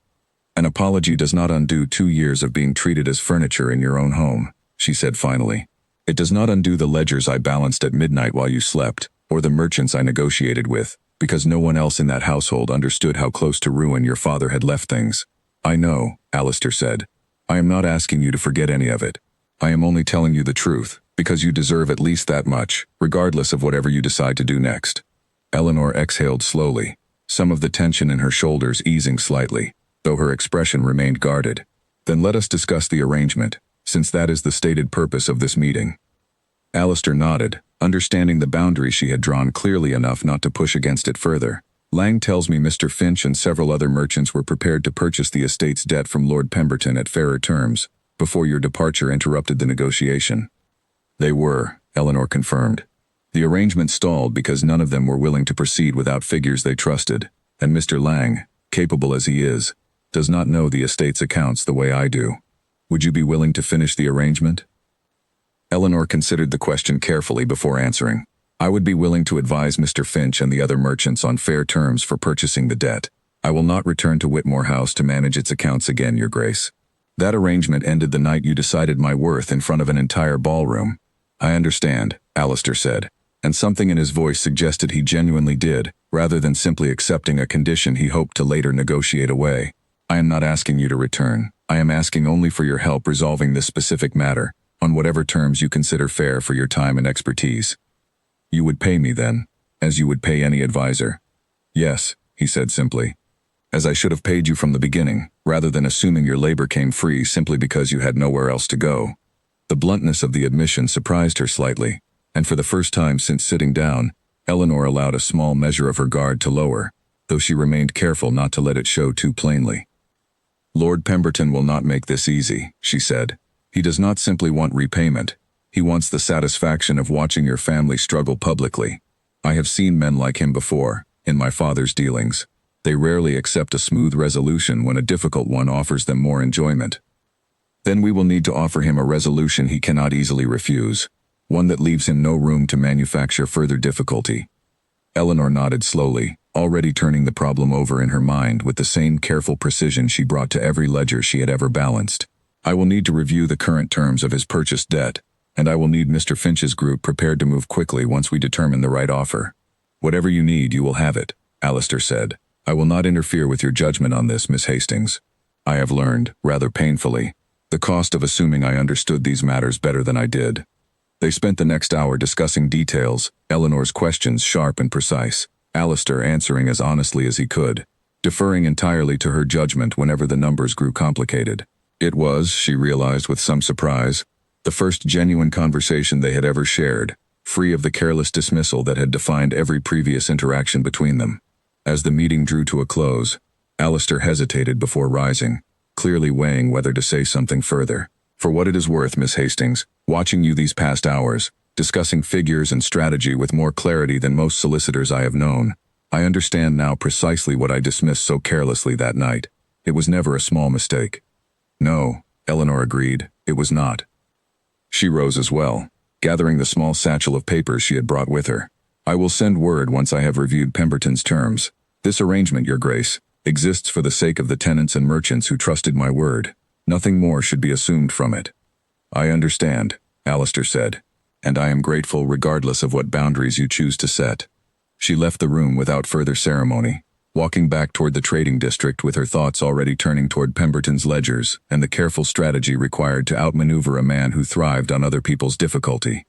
Speaker 1: "An apology does not undo 2 years of being treated as furniture in your own home," she said finally. "It does not undo the ledgers I balanced at midnight while you slept, or the merchants I negotiated with, because no one else in that household understood how close to ruin your father had left things." "I know," Alistair said. "I am not asking you to forget any of it. I am only telling you the truth, because you deserve at least that much, regardless of whatever you decide to do next." Eleanor exhaled slowly, some of the tension in her shoulders easing slightly, though her expression remained guarded. "Then let us discuss the arrangement, since that is the stated purpose of this meeting." Alistair nodded, understanding the boundary she had drawn clearly enough not to push against it further. "Lang tells me Mr. Finch and several other merchants were prepared to purchase the estate's debt from Lord Pemberton at fairer terms. before your departure interrupted the negotiation. They were, Eleanor confirmed. The arrangement stalled because none of them were willing to proceed without figures they trusted, and Mr. Lang, capable as he is, does not know the estate's accounts the way I do. Would you be willing to finish the arrangement? Eleanor considered the question carefully before answering. I would be willing to advise Mr. Finch and the other merchants on fair terms for purchasing the debt. I will not return to Whitmore House to manage its accounts again, Your Grace. That arrangement ended the night you decided my worth in front of an entire ballroom. I understand, Alistair said, and something in his voice suggested he genuinely did, rather than simply accepting a condition he hoped to later negotiate away. I am not asking you to return. I am asking only for your help resolving this specific matter, on whatever terms you consider fair for your time and expertise. You would pay me then, as you would pay any advisor. Yes, he said simply. As I should have paid you from the beginning, rather than assuming your labor came free simply because you had nowhere else to go. The bluntness of the admission surprised her slightly, and for the first time since sitting down, Eleanor allowed a small measure of her guard to lower, though she remained careful not to let it show too plainly. Lord Pemberton will not make this easy, she said. He does not simply want repayment. He wants the satisfaction of watching your family struggle publicly. I have seen men like him before, in my father's dealings. They rarely accept a smooth resolution when a difficult one offers them more enjoyment. Then we will need to offer him a resolution he cannot easily refuse, one that leaves him no room to manufacture further difficulty. Eleanor nodded slowly, already turning the problem over in her mind with the same careful precision she brought to every ledger she had ever balanced. I will need to review the current terms of his purchased debt, and I will need Mr. Finch's group prepared to move quickly once we determine the right offer. Whatever you need, you will have it, Alistair said. I will not interfere with your judgment on this, Miss Hastings. I have learned, rather painfully, the cost of assuming I understood these matters better than I did. They spent the next hour discussing details, Eleanor's questions sharp and precise, Alistair answering as honestly as he could, deferring entirely to her judgment whenever the numbers grew complicated. It was, she realized with some surprise, the first genuine conversation they had ever shared, free of the careless dismissal that had defined every previous interaction between them. As the meeting drew to a close, Alistair hesitated before rising, clearly weighing whether to say something further. For what it is worth, Miss Hastings, watching you these past hours, discussing figures and strategy with more clarity than most solicitors I have known, I understand now precisely what I dismissed so carelessly that night. It was never a small mistake. No, Eleanor agreed, it was not. She rose as well, gathering the small satchel of papers she had brought with her. I will send word once I have reviewed Pemberton's terms. This arrangement, Your Grace, exists for the sake of the tenants and merchants who trusted my word. Nothing more should be assumed from it. I understand, Alistair said, and I am grateful regardless of what boundaries you choose to set. She left the room without further ceremony, walking back toward the trading district with her thoughts already turning toward Pemberton's ledgers and the careful strategy required to outmaneuver a man who thrived on other people's difficulty.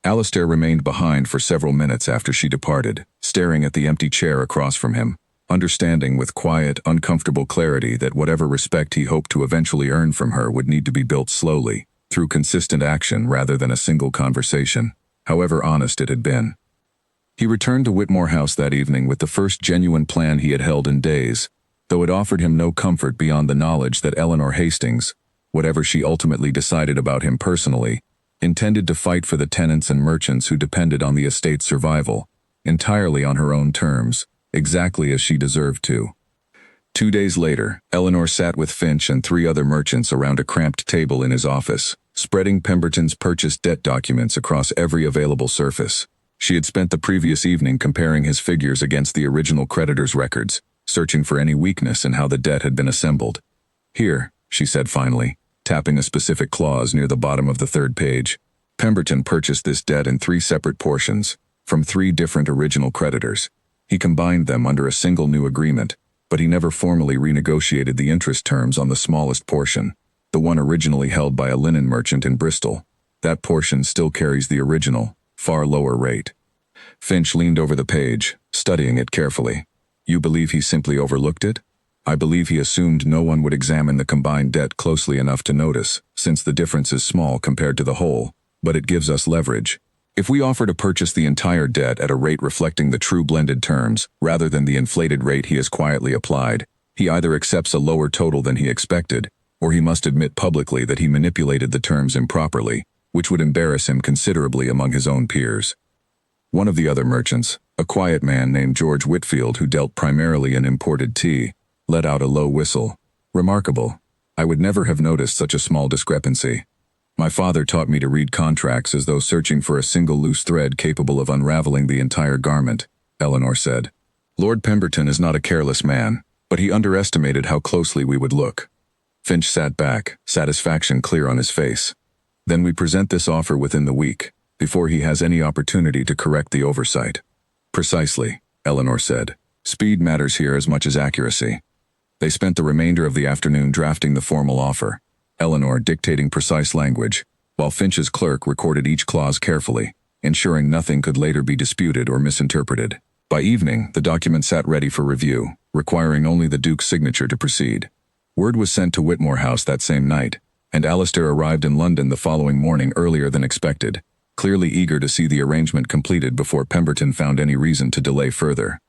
Speaker 1: Alistair remained behind for several minutes after she departed, staring at the empty chair across from him, understanding with quiet, uncomfortable clarity that whatever respect he hoped to eventually earn from her would need to be built slowly, through consistent action rather than a single conversation, however honest it had been. He returned to Whitmore House that evening with the first genuine plan he had held in days, though it offered him no comfort beyond the knowledge that Eleanor Hastings, whatever she ultimately decided about him personally, intended to fight for the tenants and merchants who depended on the estate's survival, entirely on her own terms, exactly as she deserved to. 2 days later, Eleanor sat with Finch and 3 other merchants around a cramped table in his office, spreading Pemberton's purchased debt documents across every available surface. She had spent the previous evening comparing his figures against the original creditor's records, searching for any weakness in how the debt had been assembled. Here, she said finally, tapping a specific clause near the bottom of the 3rd page. Pemberton purchased this debt in 3 separate portions, from 3 different original creditors. He combined them under a single new agreement, but he never formally renegotiated the interest terms on the smallest portion, the one originally held by a linen merchant in Bristol. That portion still carries the original, far lower rate. Finch leaned over the page, studying it carefully. You believe he simply overlooked it? I believe he assumed no one would examine the combined debt closely enough to notice, since the difference is small compared to the whole, but it gives us leverage. If we offer to purchase the entire debt at a rate reflecting the true blended terms, rather than the inflated rate he has quietly applied, he either accepts a lower total than he expected, or he must admit publicly that he manipulated the terms improperly, which would embarrass him considerably among his own peers. One of the other merchants, a quiet man named George Whitfield who dealt primarily in imported tea, let out a low whistle. Remarkable. I would never have noticed such a small discrepancy. My father taught me to read contracts as though searching for a single loose thread capable of unraveling the entire garment, Eleanor said. Lord Pemberton is not a careless man, but he underestimated how closely we would look. Finch sat back, satisfaction clear on his face. Then we present this offer within the week, before he has any opportunity to correct the oversight. Precisely, Eleanor said. Speed matters here as much as accuracy. They spent the remainder of the afternoon drafting the formal offer, Eleanor dictating precise language, while Finch's clerk recorded each clause carefully, ensuring nothing could later be disputed or misinterpreted. By evening, the document sat ready for review, requiring only the Duke's signature to proceed. Word was sent to Whitmore House that same night, and Alistair arrived in London the following morning earlier than expected, clearly eager to see the arrangement completed before Pemberton found any reason to delay further.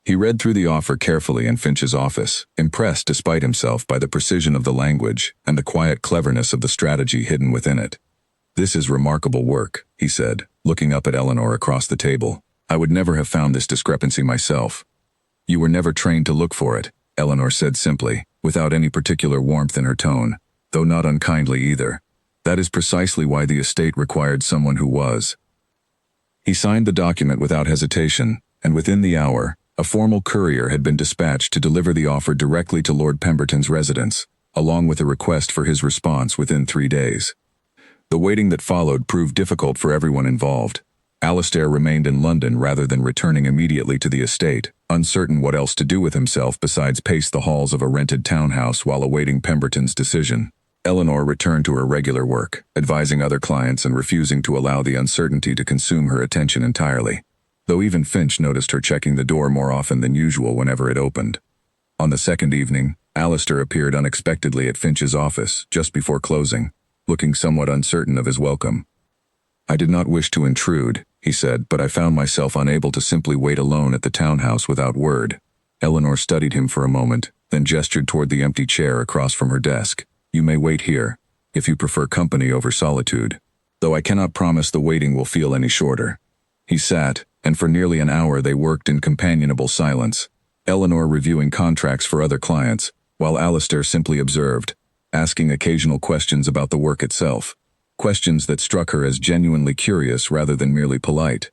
Speaker 1: He read through the offer carefully in Finch's office, impressed despite himself by the precision of the language and the quiet cleverness of the strategy hidden within it. This is remarkable work, he said, looking up at Eleanor across the table. I would never have found this discrepancy myself. You were never trained to look for it, Eleanor said simply, without any particular warmth in her tone, though not unkindly either. That is precisely why the estate required someone who was. He signed the document without hesitation, and within the hour, a formal courier had been dispatched to deliver the offer directly to Lord Pemberton's residence, along with a request for his response within 3 days. The waiting that followed proved difficult for everyone involved. Alistair remained in London rather than returning immediately to the estate, uncertain what else to do with himself besides pace the halls of a rented townhouse while awaiting Pemberton's decision. Eleanor returned to her regular work, advising other clients and refusing to allow the uncertainty to consume her attention entirely, though even Finch noticed her checking the door more often than usual whenever it opened. On the second evening, Alistair appeared unexpectedly at Finch's office just before closing, looking somewhat uncertain of his welcome. I did not wish to intrude, he said, but I found myself unable to simply wait alone at the townhouse without word. Eleanor studied him for a moment, then gestured toward the empty chair across from her desk. You may wait here, if you prefer company over solitude, though I cannot promise the waiting will feel any shorter. He sat, and for nearly an hour they worked in companionable silence, Eleanor reviewing contracts for other clients, while Alistair simply observed, asking occasional questions about the work itself, questions that struck her as genuinely curious rather than merely polite.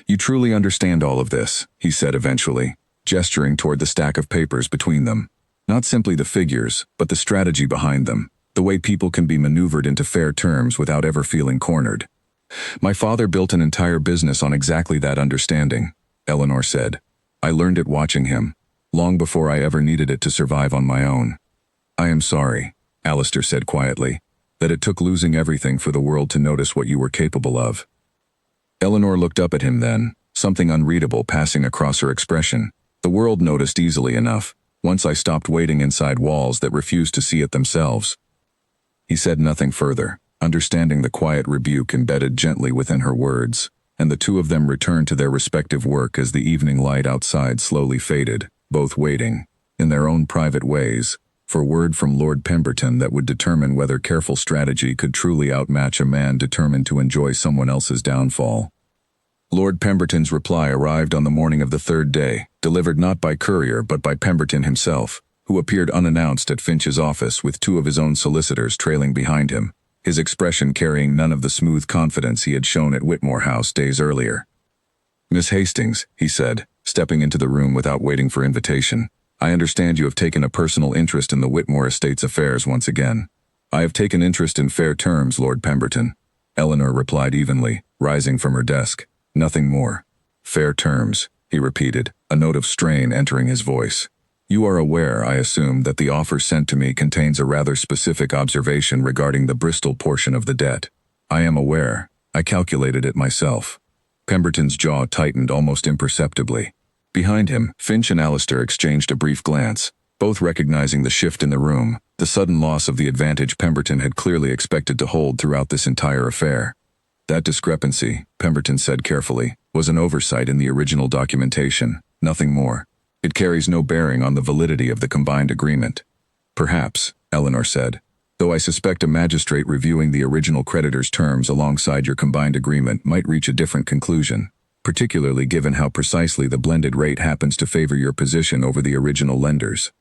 Speaker 1: You truly understand all of this, he said eventually, gesturing toward the stack of papers between them. Not simply the figures, but the strategy behind them, the way people can be maneuvered into fair terms without ever feeling cornered. My father built an entire business on exactly that understanding, Eleanor said. I learned it watching him, long before I ever needed it to survive on my own. I am sorry, Alistair said quietly, that it took losing everything for the world to notice what you were capable of. Eleanor looked up at him then, something unreadable passing across her expression. The world noticed easily enough, once I stopped waiting inside walls that refused to see it themselves. He said nothing further, understanding the quiet rebuke embedded gently within her words, and the two of them returned to their respective work as the evening light outside slowly faded, both waiting, in their own private ways, for word from Lord Pemberton that would determine whether careful strategy could truly outmatch a man determined to enjoy someone else's downfall. Lord Pemberton's reply arrived on the morning of the third day, delivered not by courier but by Pemberton himself, who appeared unannounced at Finch's office with 2 of his own solicitors trailing behind him, his expression carrying none of the smooth confidence he had shown at Whitmore House days earlier. Miss Hastings, he said, stepping into the room without waiting for invitation, I understand you have taken a personal interest in the Whitmore estate's affairs once again. I have taken interest in fair terms, Lord Pemberton, Eleanor replied evenly, rising from her desk. Nothing more. Fair terms, he repeated, a note of strain entering his voice. You are aware, I assume, that the offer sent to me contains a rather specific observation regarding the Bristol portion of the debt. I am aware. I calculated it myself. Pemberton's jaw tightened almost imperceptibly. Behind him, Finch and Alistair exchanged a brief glance, both recognizing the shift in the room, the sudden loss of the advantage Pemberton had clearly expected to hold throughout this entire affair. That discrepancy, Pemberton said carefully, was an oversight in the original documentation, nothing more. It carries no bearing on the validity of the combined agreement. Perhaps, Eleanor said. Though I suspect a magistrate reviewing the original creditor's terms alongside your combined agreement might reach a different conclusion, particularly given how precisely the blended rate happens to favor your position over the original lender's.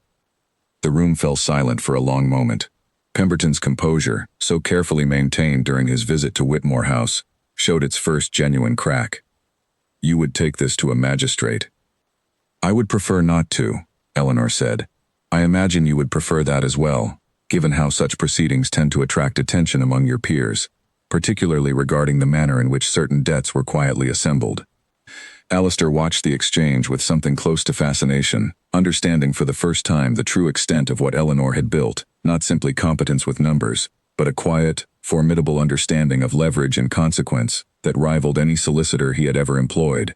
Speaker 1: The room fell silent for a long moment. Pemberton's composure, so carefully maintained during his visit to Whitmore House, showed its first genuine crack. You would take this to a magistrate. I would prefer not to, Eleanor said. I imagine you would prefer that as well, given how such proceedings tend to attract attention among your peers, particularly regarding the manner in which certain debts were quietly assembled. Alistair watched the exchange with something close to fascination, understanding for the first time the true extent of what Eleanor had built, not simply competence with numbers, but a quiet, formidable understanding of leverage and consequence that rivaled any solicitor he had ever employed.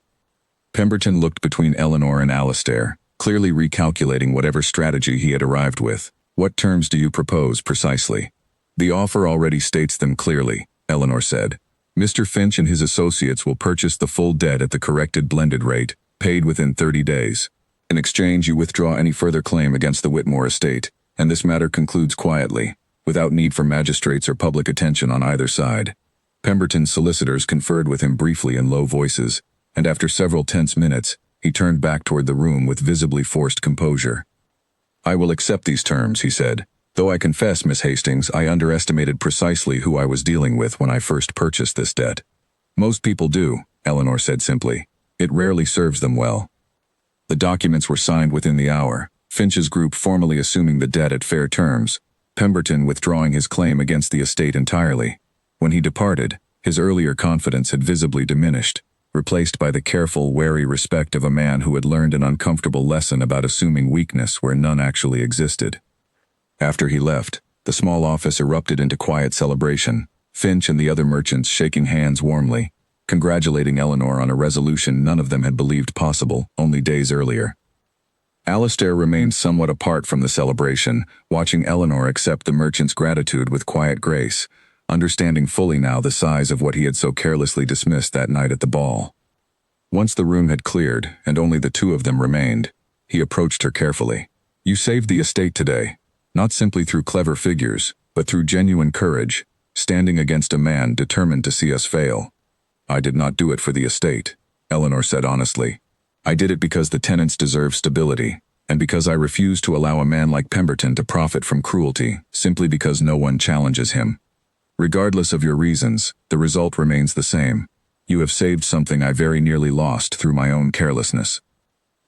Speaker 1: Pemberton looked between Eleanor and Alistair, clearly recalculating whatever strategy he had arrived with. What terms do you propose precisely? The offer already states them clearly, Eleanor said. Mr. Finch and his associates will purchase the full debt at the corrected blended rate, paid within 30 days. In exchange, you withdraw any further claim against the Whitmore estate, and this matter concludes quietly, without need for magistrates or public attention on either side. Pemberton's solicitors conferred with him briefly in low voices, and after several tense minutes, he turned back toward the room with visibly forced composure. I will accept these terms, he said. Though I confess, Miss Hastings, I underestimated precisely who I was dealing with when I first purchased this debt. Most people do, Eleanor said simply. It rarely serves them well. The documents were signed within the hour, Finch's group formally assuming the debt at fair terms, Pemberton withdrawing his claim against the estate entirely. When he departed, his earlier confidence had visibly diminished, replaced by the careful, wary respect of a man who had learned an uncomfortable lesson about assuming weakness where none actually existed. After he left, the small office erupted into quiet celebration, Finch and the other merchants shaking hands warmly, congratulating Eleanor on a resolution none of them had believed possible only days earlier. Alistair remained somewhat apart from the celebration, watching Eleanor accept the merchant's gratitude with quiet grace, understanding fully now the size of what he had so carelessly dismissed that night at the ball. Once the room had cleared, and only the two of them remained, he approached her carefully. You saved the estate today. Not simply through clever figures, but through genuine courage, standing against a man determined to see us fail. I did not do it for the estate, Eleanor said honestly. I did it because the tenants deserve stability, and because I refuse to allow a man like Pemberton to profit from cruelty simply because no one challenges him. Regardless of your reasons, the result remains the same. You have saved something I very nearly lost through my own carelessness.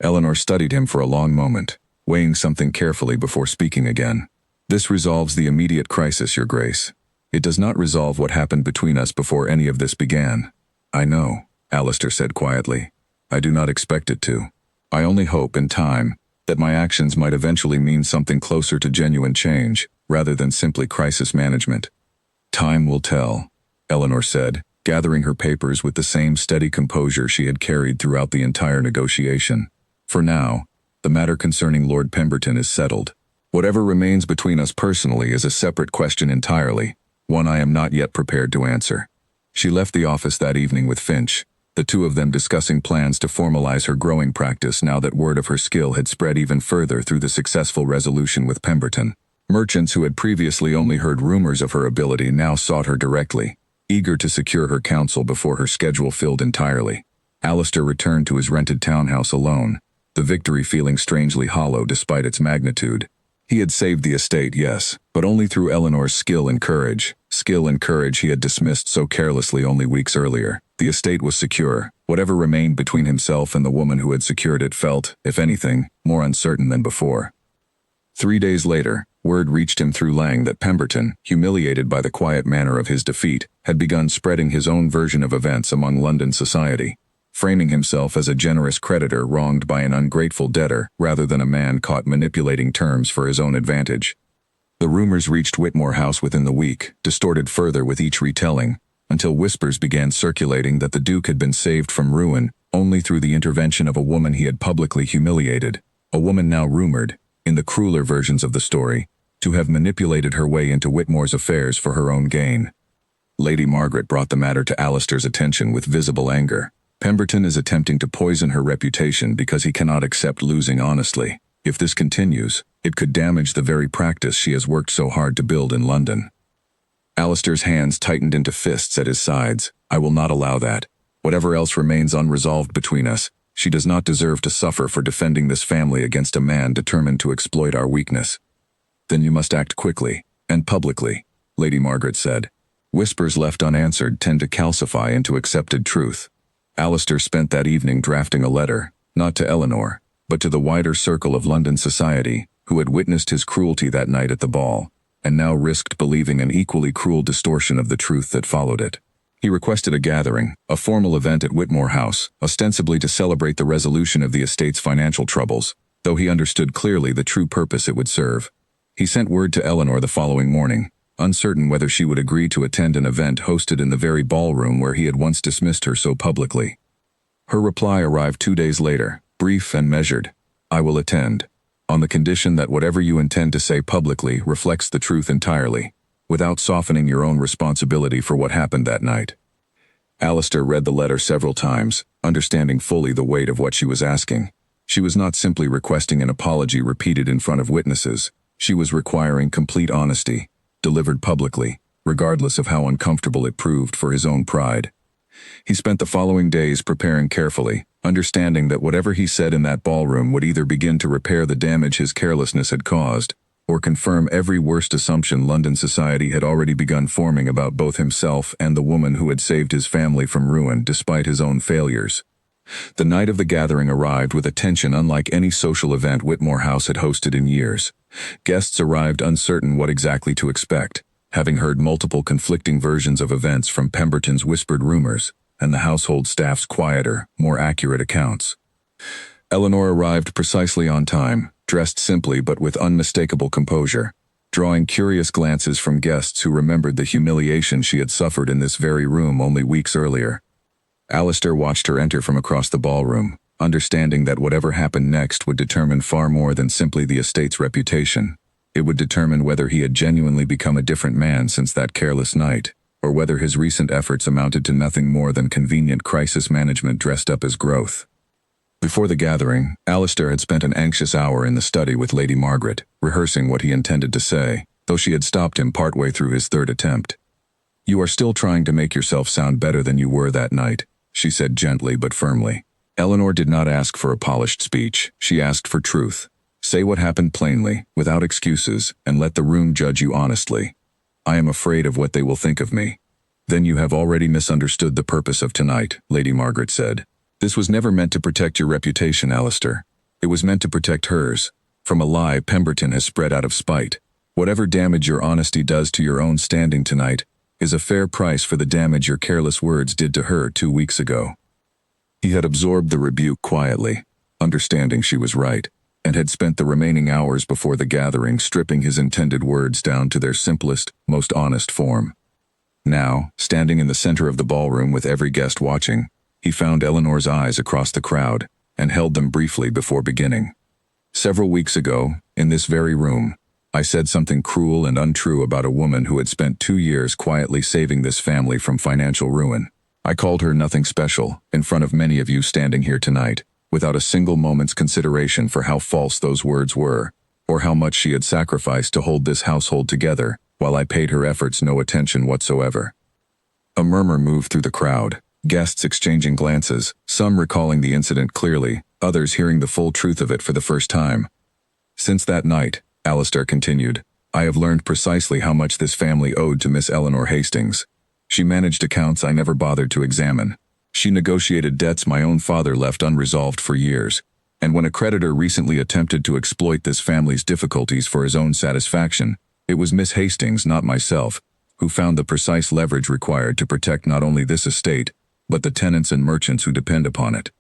Speaker 1: Eleanor studied him for a long moment, weighing something carefully before speaking again. This resolves the immediate crisis, Your Grace. It does not resolve what happened between us before any of this began. I know, Alistair said quietly. I do not expect it to. I only hope, in time, that my actions might eventually mean something closer to genuine change, rather than simply crisis management. Time will tell, Eleanor said, gathering her papers with the same steady composure she had carried throughout the entire negotiation. For now, the matter concerning Lord Pemberton is settled. Whatever remains between us personally is a separate question entirely, one I am not yet prepared to answer. She left the office that evening with Finch, the two of them discussing plans to formalize her growing practice now that word of her skill had spread even further through the successful resolution with Pemberton. Merchants who had previously only heard rumors of her ability now sought her directly, eager to secure her counsel before her schedule filled entirely. Alistair returned to his rented townhouse alone, the victory feeling strangely hollow despite its magnitude. He had saved the estate, yes, but only through Eleanor's skill and courage he had dismissed so carelessly only weeks earlier. The estate was secure. Whatever remained between himself and the woman who had secured it felt, if anything, more uncertain than before. 3 days later, word reached him through Lang that Pemberton, humiliated by the quiet manner of his defeat, had begun spreading his own version of events among London society, framing himself as a generous creditor wronged by an ungrateful debtor rather than a man caught manipulating terms for his own advantage. The rumors reached Whitmore House within the week, distorted further with each retelling, until whispers began circulating that the Duke had been saved from ruin only through the intervention of a woman he had publicly humiliated, a woman now rumored, in the crueler versions of the story, to have manipulated her way into Whitmore's affairs for her own gain. Lady Margaret brought the matter to Alistair's attention with visible anger. Pemberton is attempting to poison her reputation because he cannot accept losing honestly. If this continues, It could damage the very practice she has worked so hard to build in London. Alistair's hands tightened into fists at his sides. I will not allow that. Whatever else remains unresolved between us, she does not deserve to suffer for defending this family against a man determined to exploit our weakness. Then you must act quickly, and publicly, Lady Margaret said. Whispers left unanswered tend to calcify into accepted truth. Alistair spent that evening drafting a letter, not to Eleanor, but to the wider circle of London society, who had witnessed his cruelty that night at the ball, and now risked believing an equally cruel distortion of the truth that followed it. He requested a gathering, a formal event at Whitmore House, ostensibly to celebrate the resolution of the estate's financial troubles, though he understood clearly the true purpose it would serve. He sent word to Eleanor the following morning, uncertain whether she would agree to attend an event hosted in the very ballroom where he had once dismissed her so publicly. Her reply arrived 2 days later, brief and measured. I will attend, on the condition that whatever you intend to say publicly reflects the truth entirely, without softening your own responsibility for what happened that night. Alistair read the letter several times, understanding fully the weight of what she was asking. She was not simply requesting an apology repeated in front of witnesses. She was requiring complete honesty, delivered publicly, regardless of how uncomfortable it proved for his own pride. He spent the following days preparing carefully, understanding that whatever he said in that ballroom would either begin to repair the damage his carelessness had caused, or confirm every worst assumption London society had already begun forming about both himself and the woman who had saved his family from ruin despite his own failures. The night of the gathering arrived with a tension unlike any social event Whitmore House had hosted in years. Guests arrived uncertain what exactly to expect, having heard multiple conflicting versions of events from Pemberton's whispered rumors and the household staff's quieter, more accurate accounts. Eleanor arrived precisely on time, dressed simply but with unmistakable composure, drawing curious glances from guests who remembered the humiliation she had suffered in this very room only weeks earlier. Alistair watched her enter from across the ballroom, understanding that whatever happened next would determine far more than simply the estate's reputation. It would determine whether he had genuinely become a different man since that careless night, or whether his recent efforts amounted to nothing more than convenient crisis management dressed up as growth. Before the gathering, Alistair had spent an anxious hour in the study with Lady Margaret, rehearsing what he intended to say, though she had stopped him partway through his third attempt. You are still trying to make yourself sound better than you were that night, she said gently but firmly. Eleanor did not ask for a polished speech, she asked for truth. Say what happened plainly, without excuses, and let the room judge you honestly. I am afraid of what they will think of me. Then you have already misunderstood the purpose of tonight, Lady Margaret said. This was never meant to protect your reputation, Alistair. It was meant to protect hers, from a lie Pemberton has spread out of spite. Whatever damage your honesty does to your own standing tonight is a fair price for the damage your careless words did to her 2 weeks ago. He had absorbed the rebuke quietly, understanding she was right, and had spent the remaining hours before the gathering stripping his intended words down to their simplest, most honest form. Now, standing in the center of the ballroom with every guest watching, he found Eleanor's eyes across the crowd and held them briefly before beginning. Several weeks ago, in this very room, I said something cruel and untrue about a woman who had spent 2 years quietly saving this family from financial ruin. I called her nothing special, in front of many of you standing here tonight, without a single moment's consideration for how false those words were, or how much she had sacrificed to hold this household together, while I paid her efforts no attention whatsoever. A murmur moved through the crowd, guests exchanging glances, some recalling the incident clearly, others hearing the full truth of it for the first time. Since that night, Alistair continued, I have learned precisely how much this family owed to Miss Eleanor Hastings. She managed accounts I never bothered to examine. She negotiated debts my own father left unresolved for years, and when a creditor recently attempted to exploit this family's difficulties for his own satisfaction, it was Miss Hastings, not myself, who found the precise leverage required to protect not only this estate, but the tenants and merchants who depend upon it.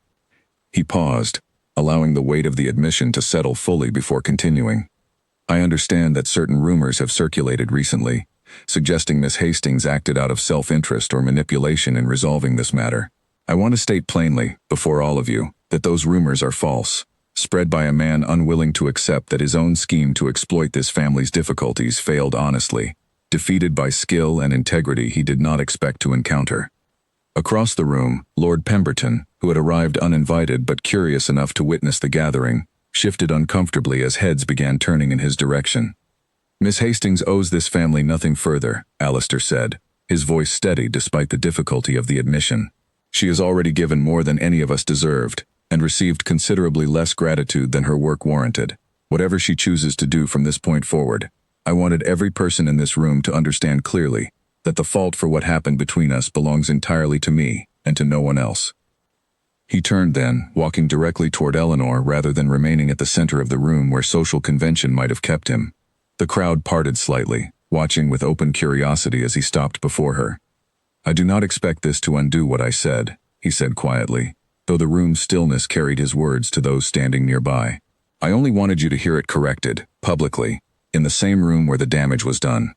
Speaker 1: He paused, allowing the weight of the admission to settle fully before continuing. I understand that certain rumors have circulated recently, suggesting Miss Hastings acted out of self-interest or manipulation in resolving this matter. I want to state plainly, before all of you, that those rumors are false, spread by a man unwilling to accept that his own scheme to exploit this family's difficulties failed honestly, defeated by skill and integrity he did not expect to encounter. Across the room, Lord Pemberton, who had arrived uninvited but curious enough to witness the gathering, shifted uncomfortably as heads began turning in his direction. "Miss Hastings owes this family nothing further," Alistair said, his voice steady despite the difficulty of the admission. "She has already given more than any of us deserved, and received considerably less gratitude than her work warranted. Whatever she chooses to do from this point forward, I wanted every person in this room to understand clearly that the fault for what happened between us belongs entirely to me and to no one else." He turned then, walking directly toward Eleanor rather than remaining at the center of the room where social convention might have kept him. The crowd parted slightly, watching with open curiosity as he stopped before her. "I do not expect this to undo what I said," he said quietly, though the room's stillness carried his words to those standing nearby. "I only wanted you to hear it corrected, publicly, in the same room where the damage was done."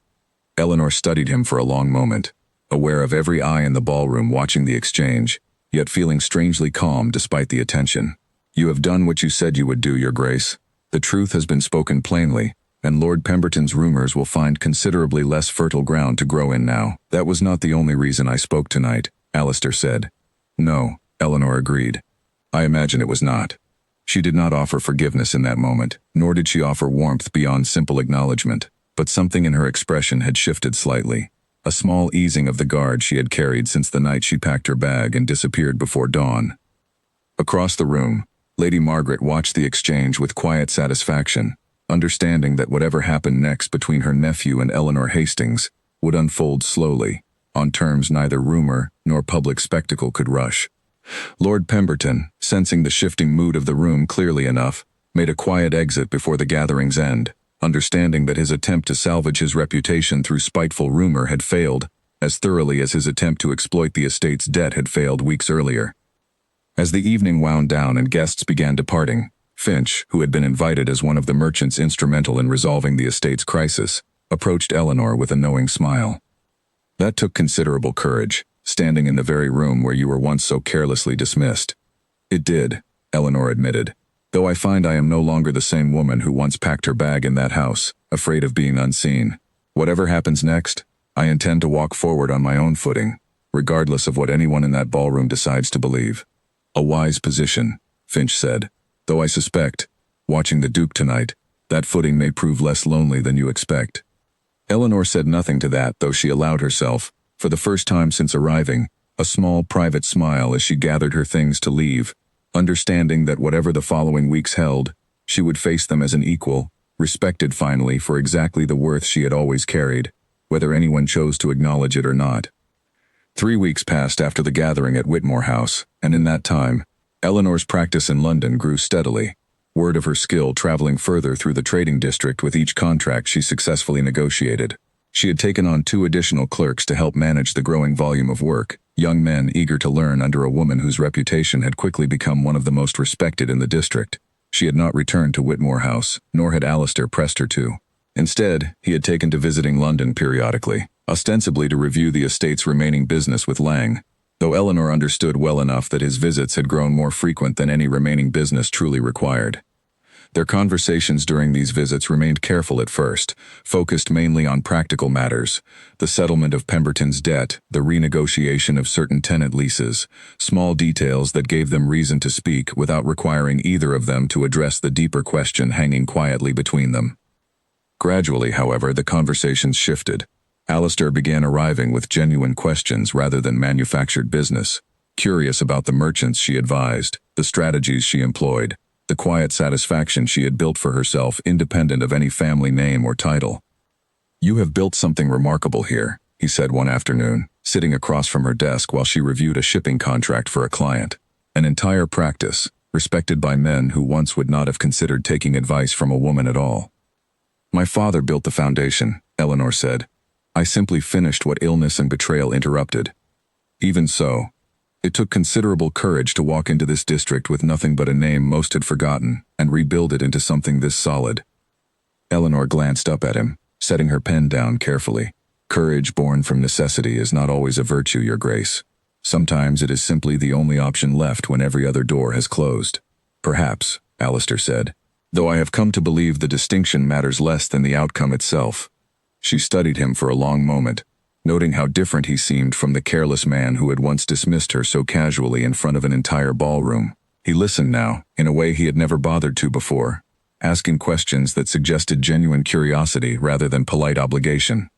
Speaker 1: Eleanor studied him for a long moment, aware of every eye in the ballroom watching the exchange, yet feeling strangely calm despite the attention. "You have done what you said you would do, Your Grace. The truth has been spoken plainly, and Lord Pemberton's rumors will find considerably less fertile ground to grow in now." "That was not the only reason I spoke tonight," Alistair said. "No," Eleanor agreed. "I imagine it was not." She did not offer forgiveness in that moment, nor did she offer warmth beyond simple acknowledgement, but something in her expression had shifted slightly. A small easing of the guard she had carried since the night she packed her bag and disappeared before dawn. Across the room, Lady Margaret watched the exchange with quiet satisfaction, understanding that whatever happened next between her nephew and Eleanor Hastings would unfold slowly, on terms neither rumor nor public spectacle could rush. Lord Pemberton, sensing the shifting mood of the room clearly enough, made a quiet exit before the gathering's end, understanding that his attempt to salvage his reputation through spiteful rumor had failed as thoroughly as his attempt to exploit the estate's debt had failed weeks earlier. As the evening wound down and guests began departing, Finch, who had been invited as one of the merchants instrumental in resolving the estate's crisis, approached Eleanor with a knowing smile. "That took considerable courage, standing in the very room where you were once so carelessly dismissed." "It did," Eleanor admitted, "though I find I am no longer the same woman who once packed her bag in that house, afraid of being unseen. Whatever happens next, I intend to walk forward on my own footing, regardless of what anyone in that ballroom decides to believe." "A wise position," Finch said, "though I suspect, watching the Duke tonight, that footing may prove less lonely than you expect." Eleanor said nothing to that, though she allowed herself, for the first time since arriving, a small private smile as she gathered her things to leave, understanding that whatever the following weeks held, she would face them as an equal, respected finally for exactly the worth she had always carried, whether anyone chose to acknowledge it or not. 3 weeks passed after the gathering at Whitmore House, and in that time, Eleanor's practice in London grew steadily, word of her skill traveling further through the trading district with each contract she successfully negotiated. She had taken on 2 additional clerks to help manage the growing volume of work, young men eager to learn under a woman whose reputation had quickly become one of the most respected in the district. She had not returned to Whitmore House, nor had Alistair pressed her to. Instead, he had taken to visiting London periodically, ostensibly to review the estate's remaining business with Lang, though Eleanor understood well enough that his visits had grown more frequent than any remaining business truly required. Their conversations during these visits remained careful at first, focused mainly on practical matters, the settlement of Pemberton's debt, the renegotiation of certain tenant leases, small details that gave them reason to speak without requiring either of them to address the deeper question hanging quietly between them. Gradually, however, the conversations shifted. Alistair began arriving with genuine questions rather than manufactured business, curious about the merchants she advised, the strategies she employed, the quiet satisfaction she had built for herself independent of any family name or title. "You have built something remarkable here," he said one afternoon, sitting across from her desk while she reviewed a shipping contract for a client. "An entire practice, respected by men who once would not have considered taking advice from a woman at all." "My father built the foundation," Eleanor said. "I simply finished what illness and betrayal interrupted." "Even so, it took considerable courage to walk into this district with nothing but a name most had forgotten and rebuild it into something this solid." Eleanor glanced up at him, setting her pen down carefully. "Courage born from necessity is not always a virtue, Your Grace. Sometimes it is simply the only option left when every other door has closed." "Perhaps," Alistair said, "though I have come to believe the distinction matters less than the outcome itself." She studied him for a long moment, noting how different he seemed from the careless man who had once dismissed her so casually in front of an entire ballroom. He listened now, in a way he had never bothered to before, asking questions that suggested genuine curiosity rather than polite obligation.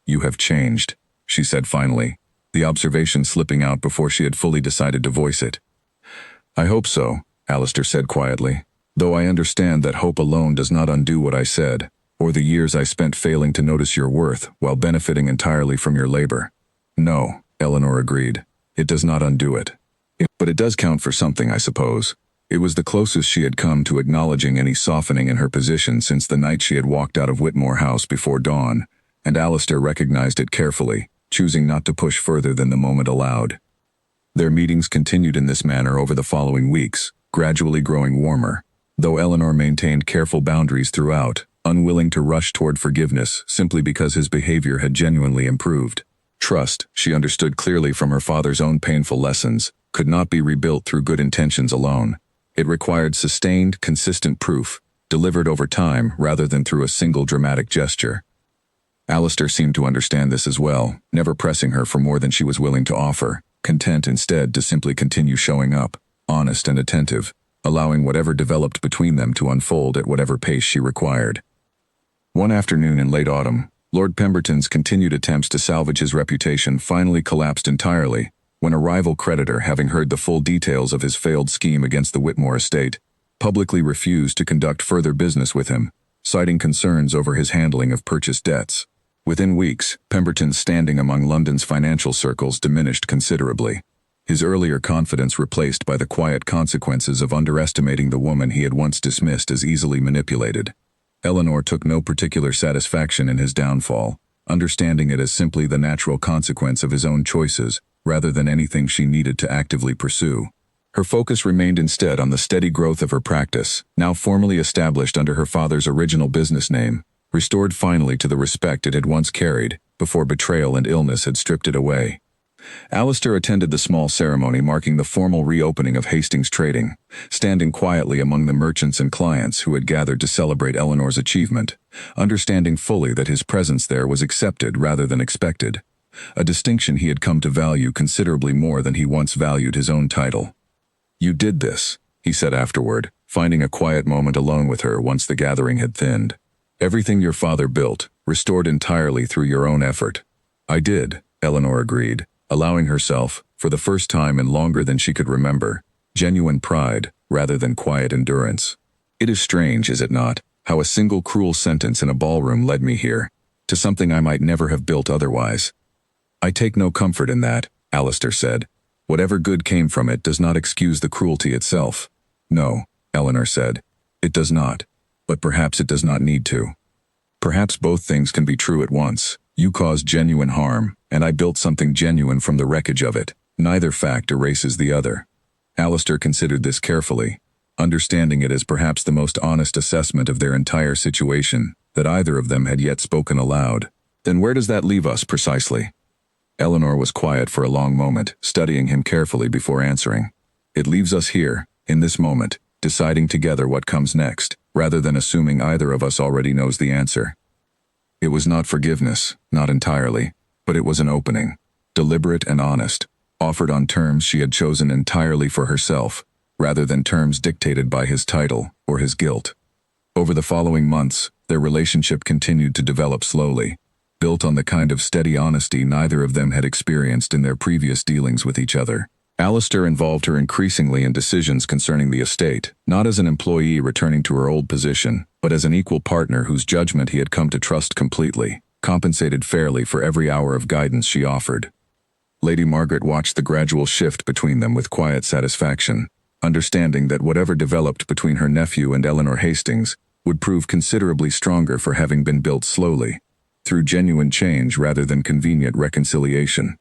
Speaker 1: "You have changed," she said finally, the observation slipping out before she had fully decided to voice it. "I hope so," Alistair said quietly, "though I understand that hope alone does not undo what I said, or the years I spent failing to notice your worth while benefiting entirely from your labor." "No," Eleanor agreed, "it does not undo it. But it does count for something, I suppose." It was the closest she had come to acknowledging any softening in her position since the night she had walked out of Whitmore House before dawn, and Alistair recognized it carefully, choosing not to push further than the moment allowed. Their meetings continued in this manner over the following weeks, gradually growing warmer, though Eleanor maintained careful boundaries throughout, unwilling to rush toward forgiveness simply because his behavior had genuinely improved. Trust, she understood clearly from her father's own painful lessons, could not be rebuilt through good intentions alone. It required sustained, consistent proof, delivered over time rather than through a single dramatic gesture. Alistair seemed to understand this as well, never pressing her for more than she was willing to offer, content instead to simply continue showing up, honest and attentive, allowing whatever developed between them to unfold at whatever pace she required. One afternoon in late autumn, Lord Pemberton's continued attempts to salvage his reputation finally collapsed entirely, when a rival creditor, having heard the full details of his failed scheme against the Whitmore estate, publicly refused to conduct further business with him, citing concerns over his handling of purchased debts. Within weeks, Pemberton's standing among London's financial circles diminished considerably, his earlier confidence replaced by the quiet consequences of underestimating the woman he had once dismissed as easily manipulated. Eleanor took no particular satisfaction in his downfall, understanding it as simply the natural consequence of his own choices, rather than anything she needed to actively pursue. Her focus remained instead on the steady growth of her practice, now formally established under her father's original business name, restored finally to the respect it had once carried, before betrayal and illness had stripped it away. Alistair attended the small ceremony marking the formal reopening of Hastings Trading, standing quietly among the merchants and clients who had gathered to celebrate Eleanor's achievement, understanding fully that his presence there was accepted rather than expected, a distinction he had come to value considerably more than he once valued his own title. "You did this," he said afterward, finding a quiet moment alone with her once the gathering had thinned. "Everything your father built, restored entirely through your own effort." "I did," Eleanor agreed, allowing herself, for the first time in longer than she could remember, genuine pride rather than quiet endurance. "It is strange, is it not, how a single cruel sentence in a ballroom led me here, to something I might never have built otherwise." "I take no comfort in that," Alistair said. "Whatever good came from it does not excuse the cruelty itself." "No," Eleanor said, "it does not. But perhaps it does not need to. Perhaps both things can be true at once. You caused genuine harm, and I built something genuine from the wreckage of it. Neither fact erases the other." Alistair considered this carefully, understanding it as perhaps the most honest assessment of their entire situation that either of them had yet spoken aloud. "Then where does that leave us precisely?" Eleanor was quiet for a long moment, studying him carefully before answering. "It leaves us here, in this moment, deciding together what comes next, rather than assuming either of us already knows the answer." It was not forgiveness, not entirely, but it was an opening, deliberate and honest, offered on terms she had chosen entirely for herself, rather than terms dictated by his title or his guilt. Over the following months, their relationship continued to develop slowly, built on the kind of steady honesty neither of them had experienced in their previous dealings with each other. Alistair involved her increasingly in decisions concerning the estate, not as an employee returning to her old position, but as an equal partner whose judgment he had come to trust completely, compensated fairly for every hour of guidance she offered. Lady Margaret watched the gradual shift between them with quiet satisfaction, understanding that whatever developed between her nephew and Eleanor Hastings would prove considerably stronger for having been built slowly, through genuine change rather than convenient reconciliation.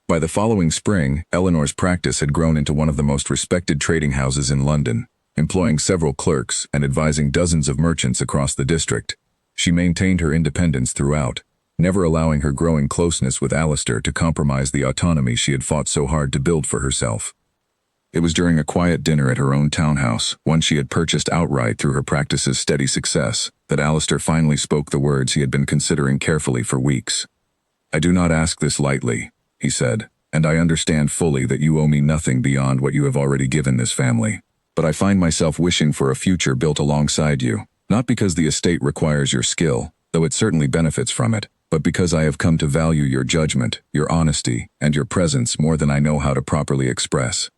Speaker 1: By the following spring, Eleanor's practice had grown into one of the most respected trading houses in London, employing several clerks and advising dozens of merchants across the district. She maintained her independence throughout, never allowing her growing closeness with Alistair to compromise the autonomy she had fought so hard to build for herself. It was during a quiet dinner at her own townhouse, one she had purchased outright through her practice's steady success, that Alistair finally spoke the words he had been considering carefully for weeks. "I do not ask this lightly," he said, "and I understand fully that you owe me nothing beyond what you have already given this family. but I find myself wishing for a future built alongside you, not because the estate requires your skill, though it certainly benefits from it, but because I have come to value your judgment, your honesty, and your presence more than I know how to properly express."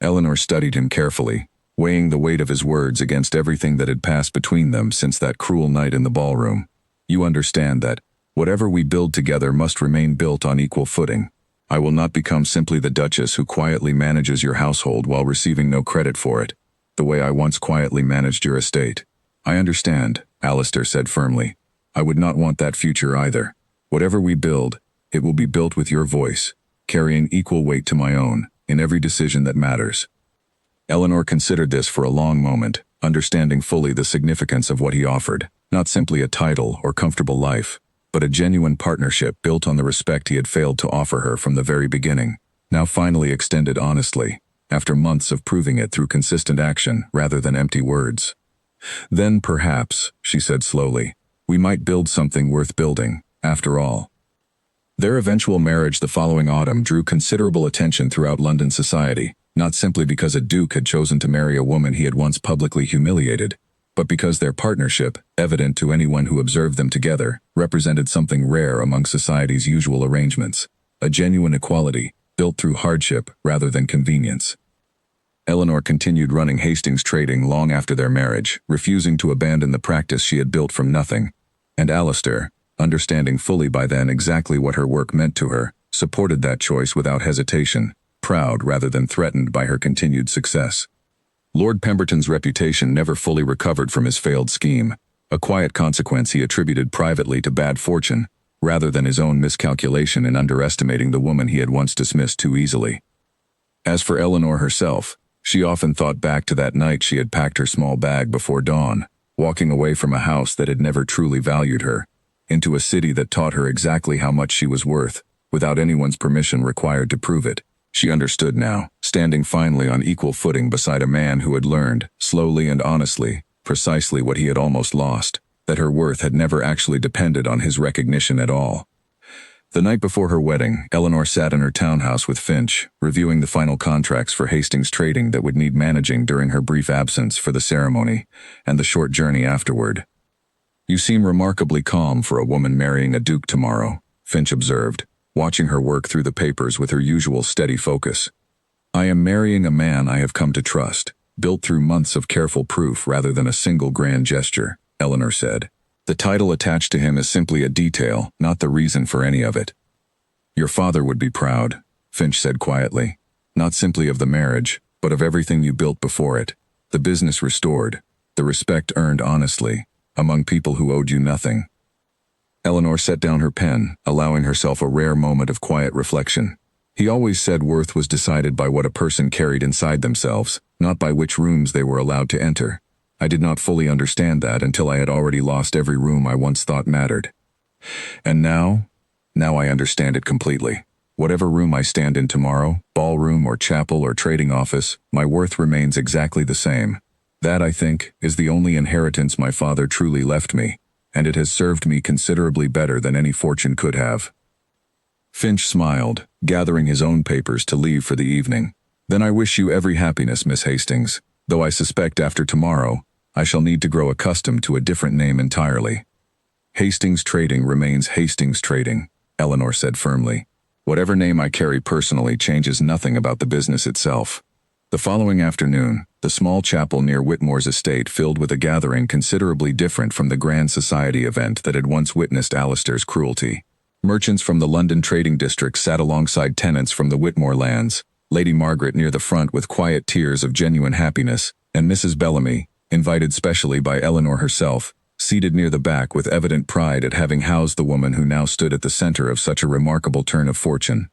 Speaker 1: Eleanor studied him carefully, weighing the weight of his words against everything that had passed between them since that cruel night in the ballroom. "You understand that whatever we build together must remain built on equal footing. I will not become simply the Duchess who quietly manages your household while receiving no credit for it, the way I once quietly managed your estate." "I understand," Alistair said firmly. "I would not want that future either. Whatever we build, it will be built with your voice, carrying equal weight to my own, in every decision that matters." Eleanor considered this for a long moment, understanding fully the significance of what he offered, not simply a title or comfortable life, but a genuine partnership built on the respect he had failed to offer her from the very beginning, now finally extended honestly, after months of proving it through consistent action rather than empty words. "Then perhaps," she said slowly, "we might build something worth building, after all." Their eventual marriage the following autumn drew considerable attention throughout London society, not simply because a duke had chosen to marry a woman he had once publicly humiliated, but because their partnership, evident to anyone who observed them together, represented something rare among society's usual arrangements, a genuine equality, built through hardship rather than convenience. Eleanor continued running Hastings Trading long after their marriage, refusing to abandon the practice she had built from nothing, and Alistair, understanding fully by then exactly what her work meant to her, supported that choice without hesitation, proud rather than threatened by her continued success. Lord Pemberton's reputation never fully recovered from his failed scheme, a quiet consequence he attributed privately to bad fortune, rather than his own miscalculation in underestimating the woman he had once dismissed too easily. As for Eleanor herself, she often thought back to that night she had packed her small bag before dawn, walking away from a house that had never truly valued her, into a city that taught her exactly how much she was worth, without anyone's permission required to prove it. She understood now, standing finally on equal footing beside a man who had learned, slowly and honestly, precisely what he had almost lost, that her worth had never actually depended on his recognition at all. The night before her wedding, Eleanor sat in her townhouse with Finch, reviewing the final contracts for Hastings Trading that would need managing during her brief absence for the ceremony and the short journey afterward. "You seem remarkably calm for a woman marrying a duke tomorrow," Finch observed, watching her work through the papers with her usual steady focus. "I am marrying a man I have come to trust, built through months of careful proof rather than a single grand gesture," Eleanor said. "The title attached to him is simply a detail, not the reason for any of it." "Your father would be proud," Finch said quietly, "not simply of the marriage, but of everything you built before it, the business restored, the respect earned honestly, among people who owed you nothing." Eleanor set down her pen, allowing herself a rare moment of quiet reflection. He always said worth was decided by what a person carried inside themselves, not by which rooms they were allowed to enter. I did not fully understand that until I had already lost every room I once thought mattered. And now I understand it completely. Whatever room I stand in tomorrow, ballroom or chapel or trading office, my worth remains exactly the same. That, I think, is the only inheritance my father truly left me, and it has served me considerably better than any fortune could have. Finch smiled, gathering his own papers to leave for the evening. "Then I wish you every happiness, Miss Hastings, though I suspect after tomorrow, I shall need to grow accustomed to a different name entirely." "Hastings Trading remains Hastings Trading," Eleanor said firmly. "Whatever name I carry personally changes nothing about the business itself." The following afternoon, the small chapel near Whitmore's estate filled with a gathering considerably different from the grand society event that had once witnessed Alistair's cruelty. Merchants from the London trading district sat alongside tenants from the Whitmore lands, Lady Margaret near the front with quiet tears of genuine happiness, and Mrs. Bellamy, invited specially by Eleanor herself, seated near the back with evident pride at having housed the woman who now stood at the center of such a remarkable turn of fortune.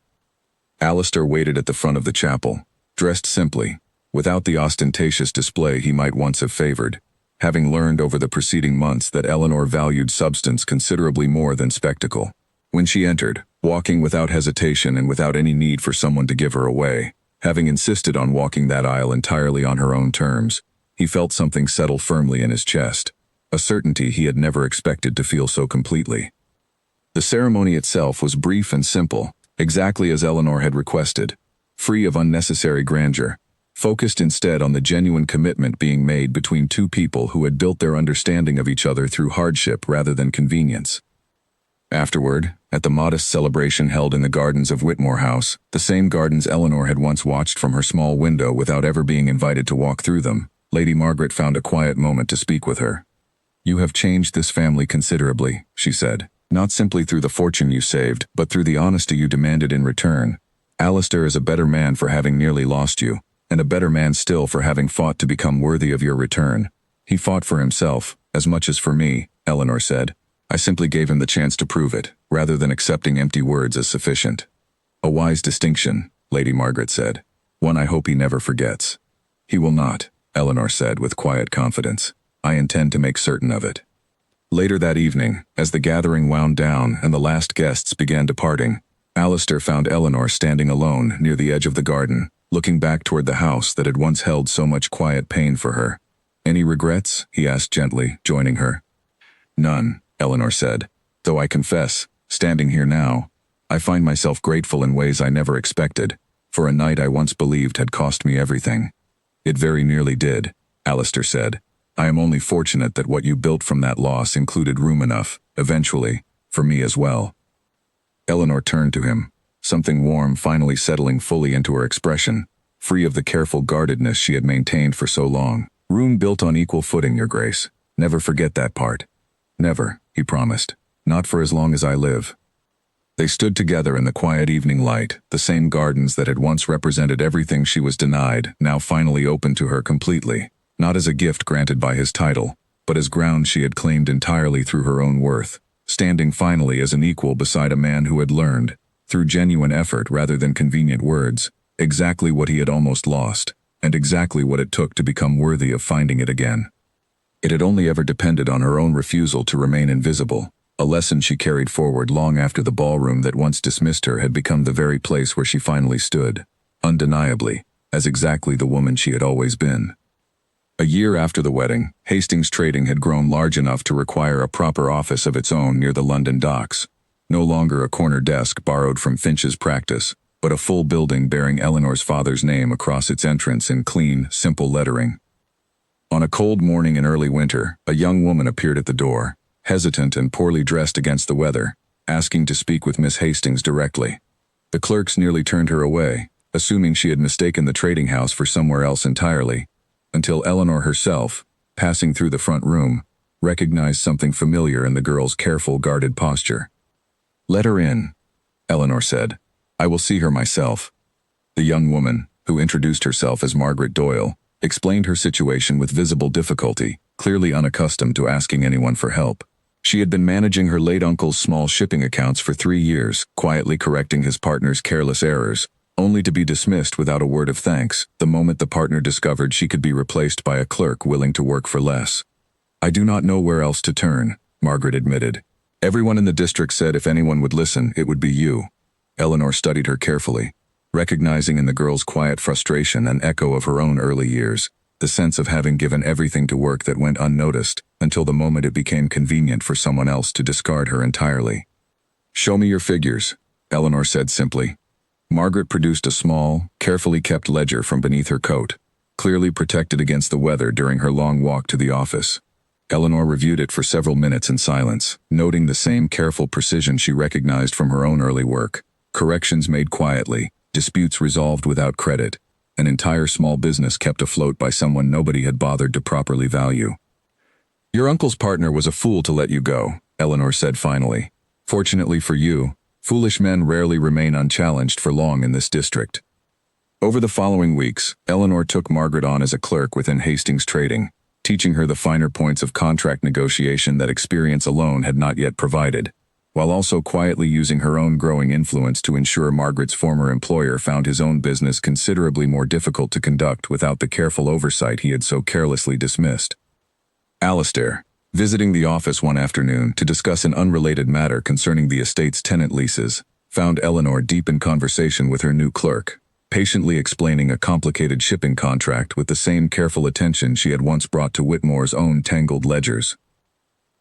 Speaker 1: Alistair waited at the front of the chapel, dressed simply, without the ostentatious display he might once have favored, having learned over the preceding months that Eleanor valued substance considerably more than spectacle. When she entered, walking without hesitation and without any need for someone to give her away, having insisted on walking that aisle entirely on her own terms, he felt something settle firmly in his chest, a certainty he had never expected to feel so completely. The ceremony itself was brief and simple, exactly as Eleanor had requested, free of unnecessary grandeur. focused instead on the genuine commitment being made between two people who had built their understanding of each other through hardship rather than convenience. Afterward, at the modest celebration held in the gardens of Whitmore House, the same gardens Eleanor had once watched from her small window without ever being invited to walk through them, Lady Margaret found a quiet moment to speak with her. "You have changed this family considerably," she said, "not simply through the fortune you saved, but through the honesty you demanded in return. Alistair is a better man for having nearly lost you, and a better man still for having fought to become worthy of your return. He fought for himself, as much as for me," Eleanor said. "I simply gave him the chance to prove it, rather than accepting empty words as sufficient." "A wise distinction," Lady Margaret said. "One I hope he never forgets." "He will not," Eleanor said with quiet confidence. "I intend to make certain of it." Later that evening, as the gathering wound down and the last guests began departing, Alistair found Eleanor standing alone near the edge of the garden, looking back toward the house that had once held so much quiet pain for her. "Any regrets?" he asked gently, joining her. "None," Eleanor said, "though I confess, standing here now, I find myself grateful in ways I never expected, for a night I once believed had cost me everything." "It very nearly did," Alistair said. "I am only fortunate that what you built from that loss included room enough, eventually, for me as well." Eleanor turned to him, something warm finally settling fully into her expression, free of the careful guardedness she had maintained for so long. "Room built on equal footing, Your Grace. Never forget that part." "Never," he promised. "Not for as long as I live." They stood together in the quiet evening light, the same gardens that had once represented everything she was denied, now finally opened to her completely, not as a gift granted by his title, but as ground she had claimed entirely through her own worth, standing finally as an equal beside a man who had learned, through genuine effort rather than convenient words, exactly what he had almost lost, and exactly what it took to become worthy of finding it again. It had only ever depended on her own refusal to remain invisible, a lesson she carried forward long after the ballroom that once dismissed her had become the very place where she finally stood, undeniably, as exactly the woman she had always been. A year after the wedding, Hastings Trading had grown large enough to require a proper office of its own near the London docks. No longer a corner desk borrowed from Finch's practice, but a full building bearing Eleanor's father's name across its entrance in clean, simple lettering. On a cold morning in early winter, a young woman appeared at the door, hesitant and poorly dressed against the weather, asking to speak with Miss Hastings directly. The clerks nearly turned her away, assuming she had mistaken the trading house for somewhere else entirely, until Eleanor herself, passing through the front room, recognized something familiar in the girl's careful, guarded posture. "Let her in," Eleanor said. "I will see her myself." The young woman, who introduced herself as Margaret Doyle, explained her situation with visible difficulty, clearly unaccustomed to asking anyone for help. She had been managing her late uncle's small shipping accounts for 3 years, quietly correcting his partner's careless errors, only to be dismissed without a word of thanks the moment the partner discovered she could be replaced by a clerk willing to work for less. "I do not know where else to turn," Margaret admitted. "Everyone in the district said if anyone would listen, it would be you." Eleanor studied her carefully, recognizing in the girl's quiet frustration an echo of her own early years, the sense of having given everything to work that went unnoticed until the moment it became convenient for someone else to discard her entirely. "Show me your figures," Eleanor said simply. Margaret produced a small, carefully kept ledger from beneath her coat, clearly protected against the weather during her long walk to the office. Eleanor reviewed it for several minutes in silence, noting the same careful precision she recognized from her own early work. Corrections made quietly, disputes resolved without credit, an entire small business kept afloat by someone nobody had bothered to properly value. "Your uncle's partner was a fool to let you go," Eleanor said finally. "Fortunately for you, foolish men rarely remain unchallenged for long in this district." Over the following weeks, Eleanor took Margaret on as a clerk within Hastings Trading, teaching her the finer points of contract negotiation that experience alone had not yet provided, while also quietly using her own growing influence to ensure Margaret's former employer found his own business considerably more difficult to conduct without the careful oversight he had so carelessly dismissed. Alistair, visiting the office one afternoon to discuss an unrelated matter concerning the estate's tenant leases, found Eleanor deep in conversation with her new clerk, patiently explaining a complicated shipping contract with the same careful attention she had once brought to Whitmore's own tangled ledgers.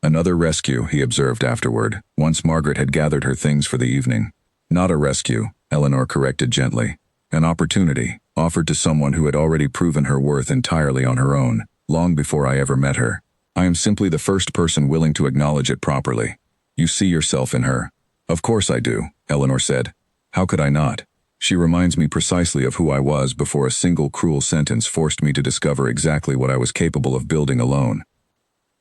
Speaker 1: "Another rescue," he observed afterward, once Margaret had gathered her things for the evening. "Not a rescue," Eleanor corrected gently. "An opportunity, offered to someone who had already proven her worth entirely on her own, long before I ever met her. I am simply the first person willing to acknowledge it properly. You see yourself in her. Of course I do, Eleanor said. How could I not? She reminds me precisely of who I was before a single cruel sentence forced me to discover exactly what I was capable of building alone.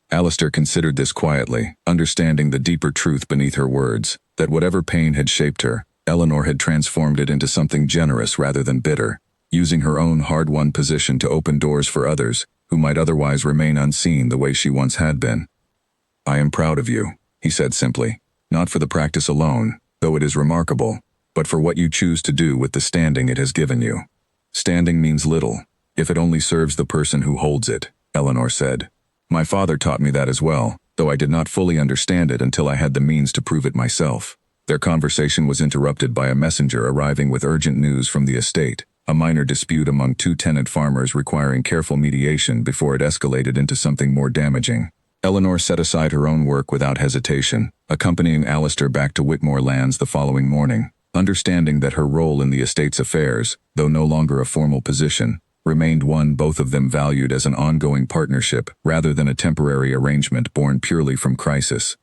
Speaker 1: Alistair considered this quietly, understanding the deeper truth beneath her words, that whatever pain had shaped her, Eleanor had transformed it into something generous rather than bitter, using her own hard-won position to open doors for others who might otherwise remain unseen the way she once had been. I am proud of you, he said simply, not for the practice alone, though it is remarkable, but for what you choose to do with the standing it has given you. Standing means little, if it only serves the person who holds it, Eleanor said. My father taught me that as well, though I did not fully understand it until I had the means to prove it myself. Their conversation was interrupted by a messenger arriving with urgent news from the estate, a minor dispute among two tenant farmers requiring careful mediation before it escalated into something more damaging. Eleanor set aside her own work without hesitation, accompanying Alistair back to Whitmore Lands the following morning, understanding that her role in the estate's affairs, though no longer a formal position, remained one both of them valued as an ongoing partnership rather than a temporary arrangement born purely from crisis.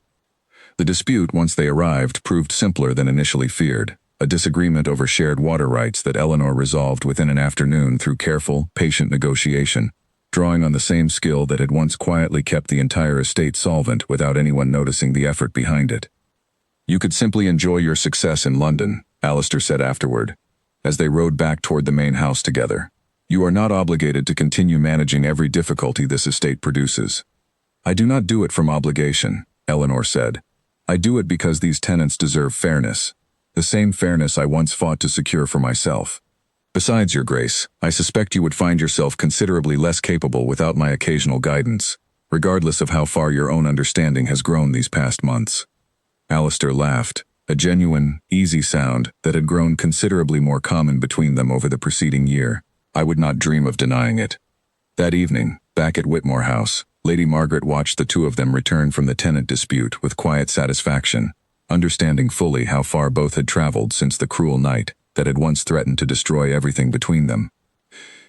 Speaker 1: The dispute, once they arrived, proved simpler than initially feared, a disagreement over shared water rights that Eleanor resolved within an afternoon through careful, patient negotiation, drawing on the same skill that had once quietly kept the entire estate solvent without anyone noticing the effort behind it. You could simply enjoy your success in London, Alistair said afterward, as they rode back toward the main house together. You are not obligated to continue managing every difficulty this estate produces. I do not do it from obligation, Eleanor said. I do it because these tenants deserve fairness, the same fairness I once fought to secure for myself. Besides, Your Grace, I suspect you would find yourself considerably less capable without my occasional guidance, regardless of how far your own understanding has grown these past months. Alistair laughed, a genuine, easy sound that had grown considerably more common between them over the preceding year. I would not dream of denying it. That evening, back at Whitmore House, Lady Margaret watched the two of them return from the tenant dispute with quiet satisfaction, understanding fully how far both had traveled since the cruel night that had once threatened to destroy everything between them.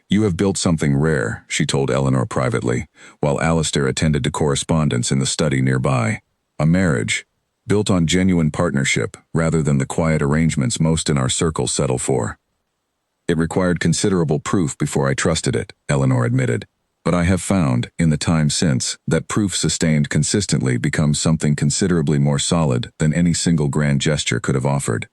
Speaker 1: You have built something rare, she told Eleanor privately, while Alistair attended to correspondence in the study nearby. A marriage, built on genuine partnership rather than the quiet arrangements most in our circle settle for. It required considerable proof before I trusted it, Eleanor admitted. But I have found, in the time since, that proof sustained consistently becomes something considerably more solid than any single grand gesture could have offered.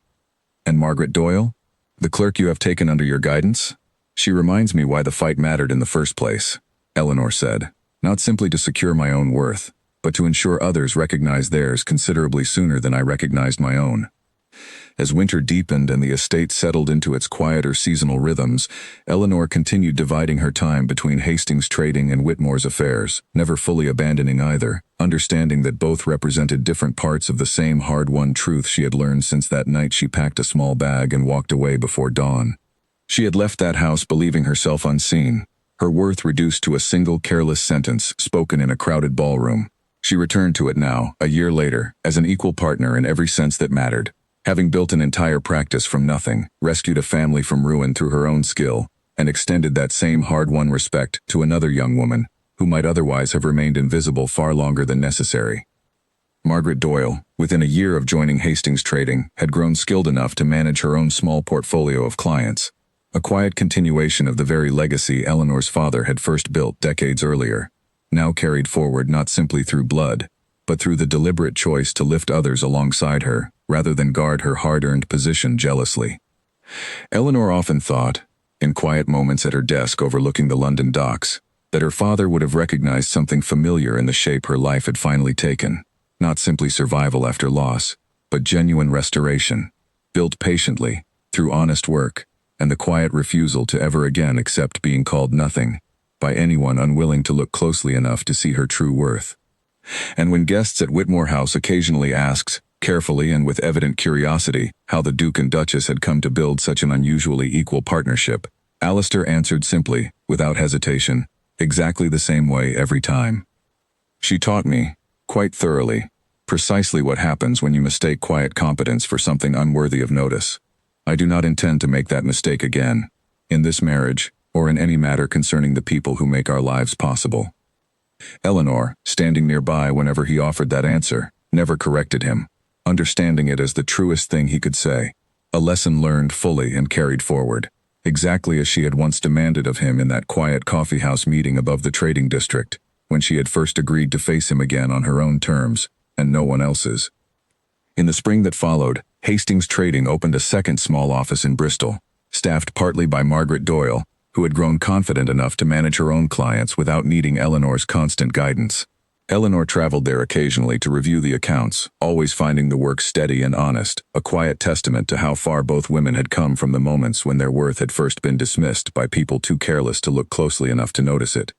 Speaker 1: And Margaret Doyle? The clerk you have taken under your guidance? She reminds me why the fight mattered in the first place, Eleanor said, not simply to secure my own worth, but to ensure others recognize theirs considerably sooner than I recognized my own. As winter deepened and the estate settled into its quieter seasonal rhythms, Eleanor continued dividing her time between Hastings' trading and Whitmore's affairs, never fully abandoning either, understanding that both represented different parts of the same hard-won truth she had learned since that night she packed a small bag and walked away before dawn. She had left that house believing herself unseen, her worth reduced to a single careless sentence spoken in a crowded ballroom. She returned to it now, a year later, as an equal partner in every sense that mattered. Having built an entire practice from nothing, rescued a family from ruin through her own skill, and extended that same hard-won respect to another young woman who might otherwise have remained invisible far longer than necessary. Margaret Doyle, within a year of joining Hastings Trading, had grown skilled enough to manage her own small portfolio of clients, a quiet continuation of the very legacy Eleanor's father had first built decades earlier, now carried forward not simply through blood, but through the deliberate choice to lift others alongside her, rather than guard her hard-earned position jealously. Eleanor often thought, in quiet moments at her desk overlooking the London docks, that her father would have recognized something familiar in the shape her life had finally taken, not simply survival after loss, but genuine restoration, built patiently, through honest work, and the quiet refusal to ever again accept being called nothing, by anyone unwilling to look closely enough to see her true worth. And when guests at Whitmore House occasionally asked, carefully and with evident curiosity, how the Duke and Duchess had come to build such an unusually equal partnership, Alistair answered simply, without hesitation, exactly the same way every time. She taught me, quite thoroughly, precisely what happens when you mistake quiet competence for something unworthy of notice. I do not intend to make that mistake again. in this marriage, or in any matter concerning the people who make our lives possible. Eleanor, standing nearby whenever he offered that answer, never corrected him, understanding it as the truest thing he could say, a lesson learned fully and carried forward, exactly as she had once demanded of him in that quiet coffeehouse meeting above the trading district, when she had first agreed to face him again on her own terms, and no one else's. In the spring that followed, Hastings Trading opened a second small office in Bristol, staffed partly by Margaret Doyle, who had grown confident enough to manage her own clients without needing Eleanor's constant guidance. Eleanor traveled there occasionally to review the accounts, always finding the work steady and honest, a quiet testament to how far both women had come from the moments when their worth had first been dismissed by people too careless to look closely enough to notice it.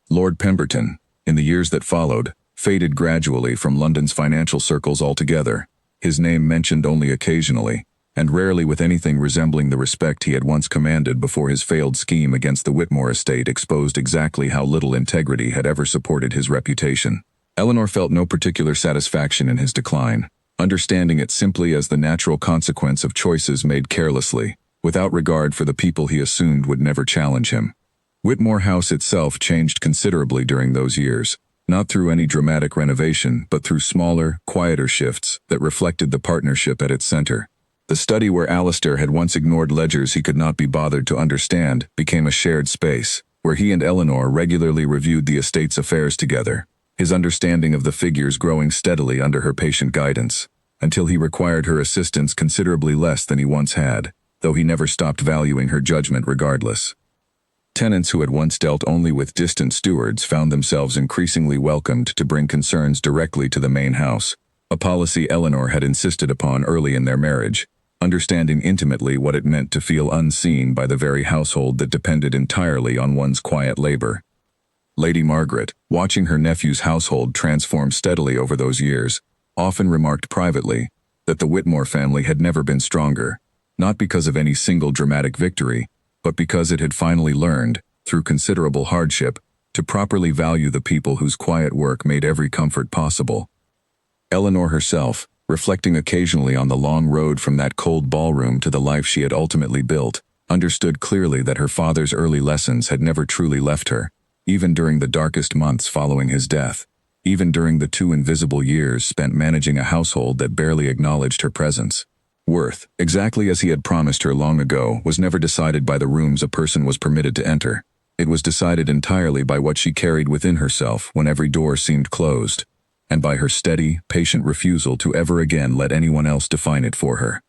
Speaker 1: Lord Pemberton, in the years that followed, faded gradually from London's financial circles altogether, his name mentioned only occasionally, and rarely with anything resembling the respect he had once commanded before his failed scheme against the Whitmore estate exposed exactly how little integrity had ever supported his reputation. Eleanor felt no particular satisfaction in his decline, understanding it simply as the natural consequence of choices made carelessly, without regard for the people he assumed would never challenge him. Whitmore House itself changed considerably during those years, not through any dramatic renovation, but through smaller, quieter shifts that reflected the partnership at its center. The study where Alistair had once ignored ledgers he could not be bothered to understand became a shared space, where he and Eleanor regularly reviewed the estate's affairs together, his understanding of the figures growing steadily under her patient guidance, until he required her assistance considerably less than he once had, though he never stopped valuing her judgment regardless. Tenants who had once dealt only with distant stewards found themselves increasingly welcomed to bring concerns directly to the main house, a policy Eleanor had insisted upon early in their marriage, understanding intimately what it meant to feel unseen by the very household that depended entirely on one's quiet labor. Lady Margaret, watching her nephew's household transform steadily over those years, often remarked privately that the Whitmore family had never been stronger, not because of any single dramatic victory, but because it had finally learned, through considerable hardship, to properly value the people whose quiet work made every comfort possible. Eleanor herself, reflecting occasionally on the long road from that cold ballroom to the life she had ultimately built, understood clearly that her father's early lessons had never truly left her, even during the darkest months following his death, even during the 2 invisible years spent managing a household that barely acknowledged her presence. Worth, exactly as he had promised her long ago, was never decided by the rooms a person was permitted to enter. It was decided entirely by what she carried within herself when every door seemed closed, and by her steady, patient refusal to ever again let anyone else define it for her.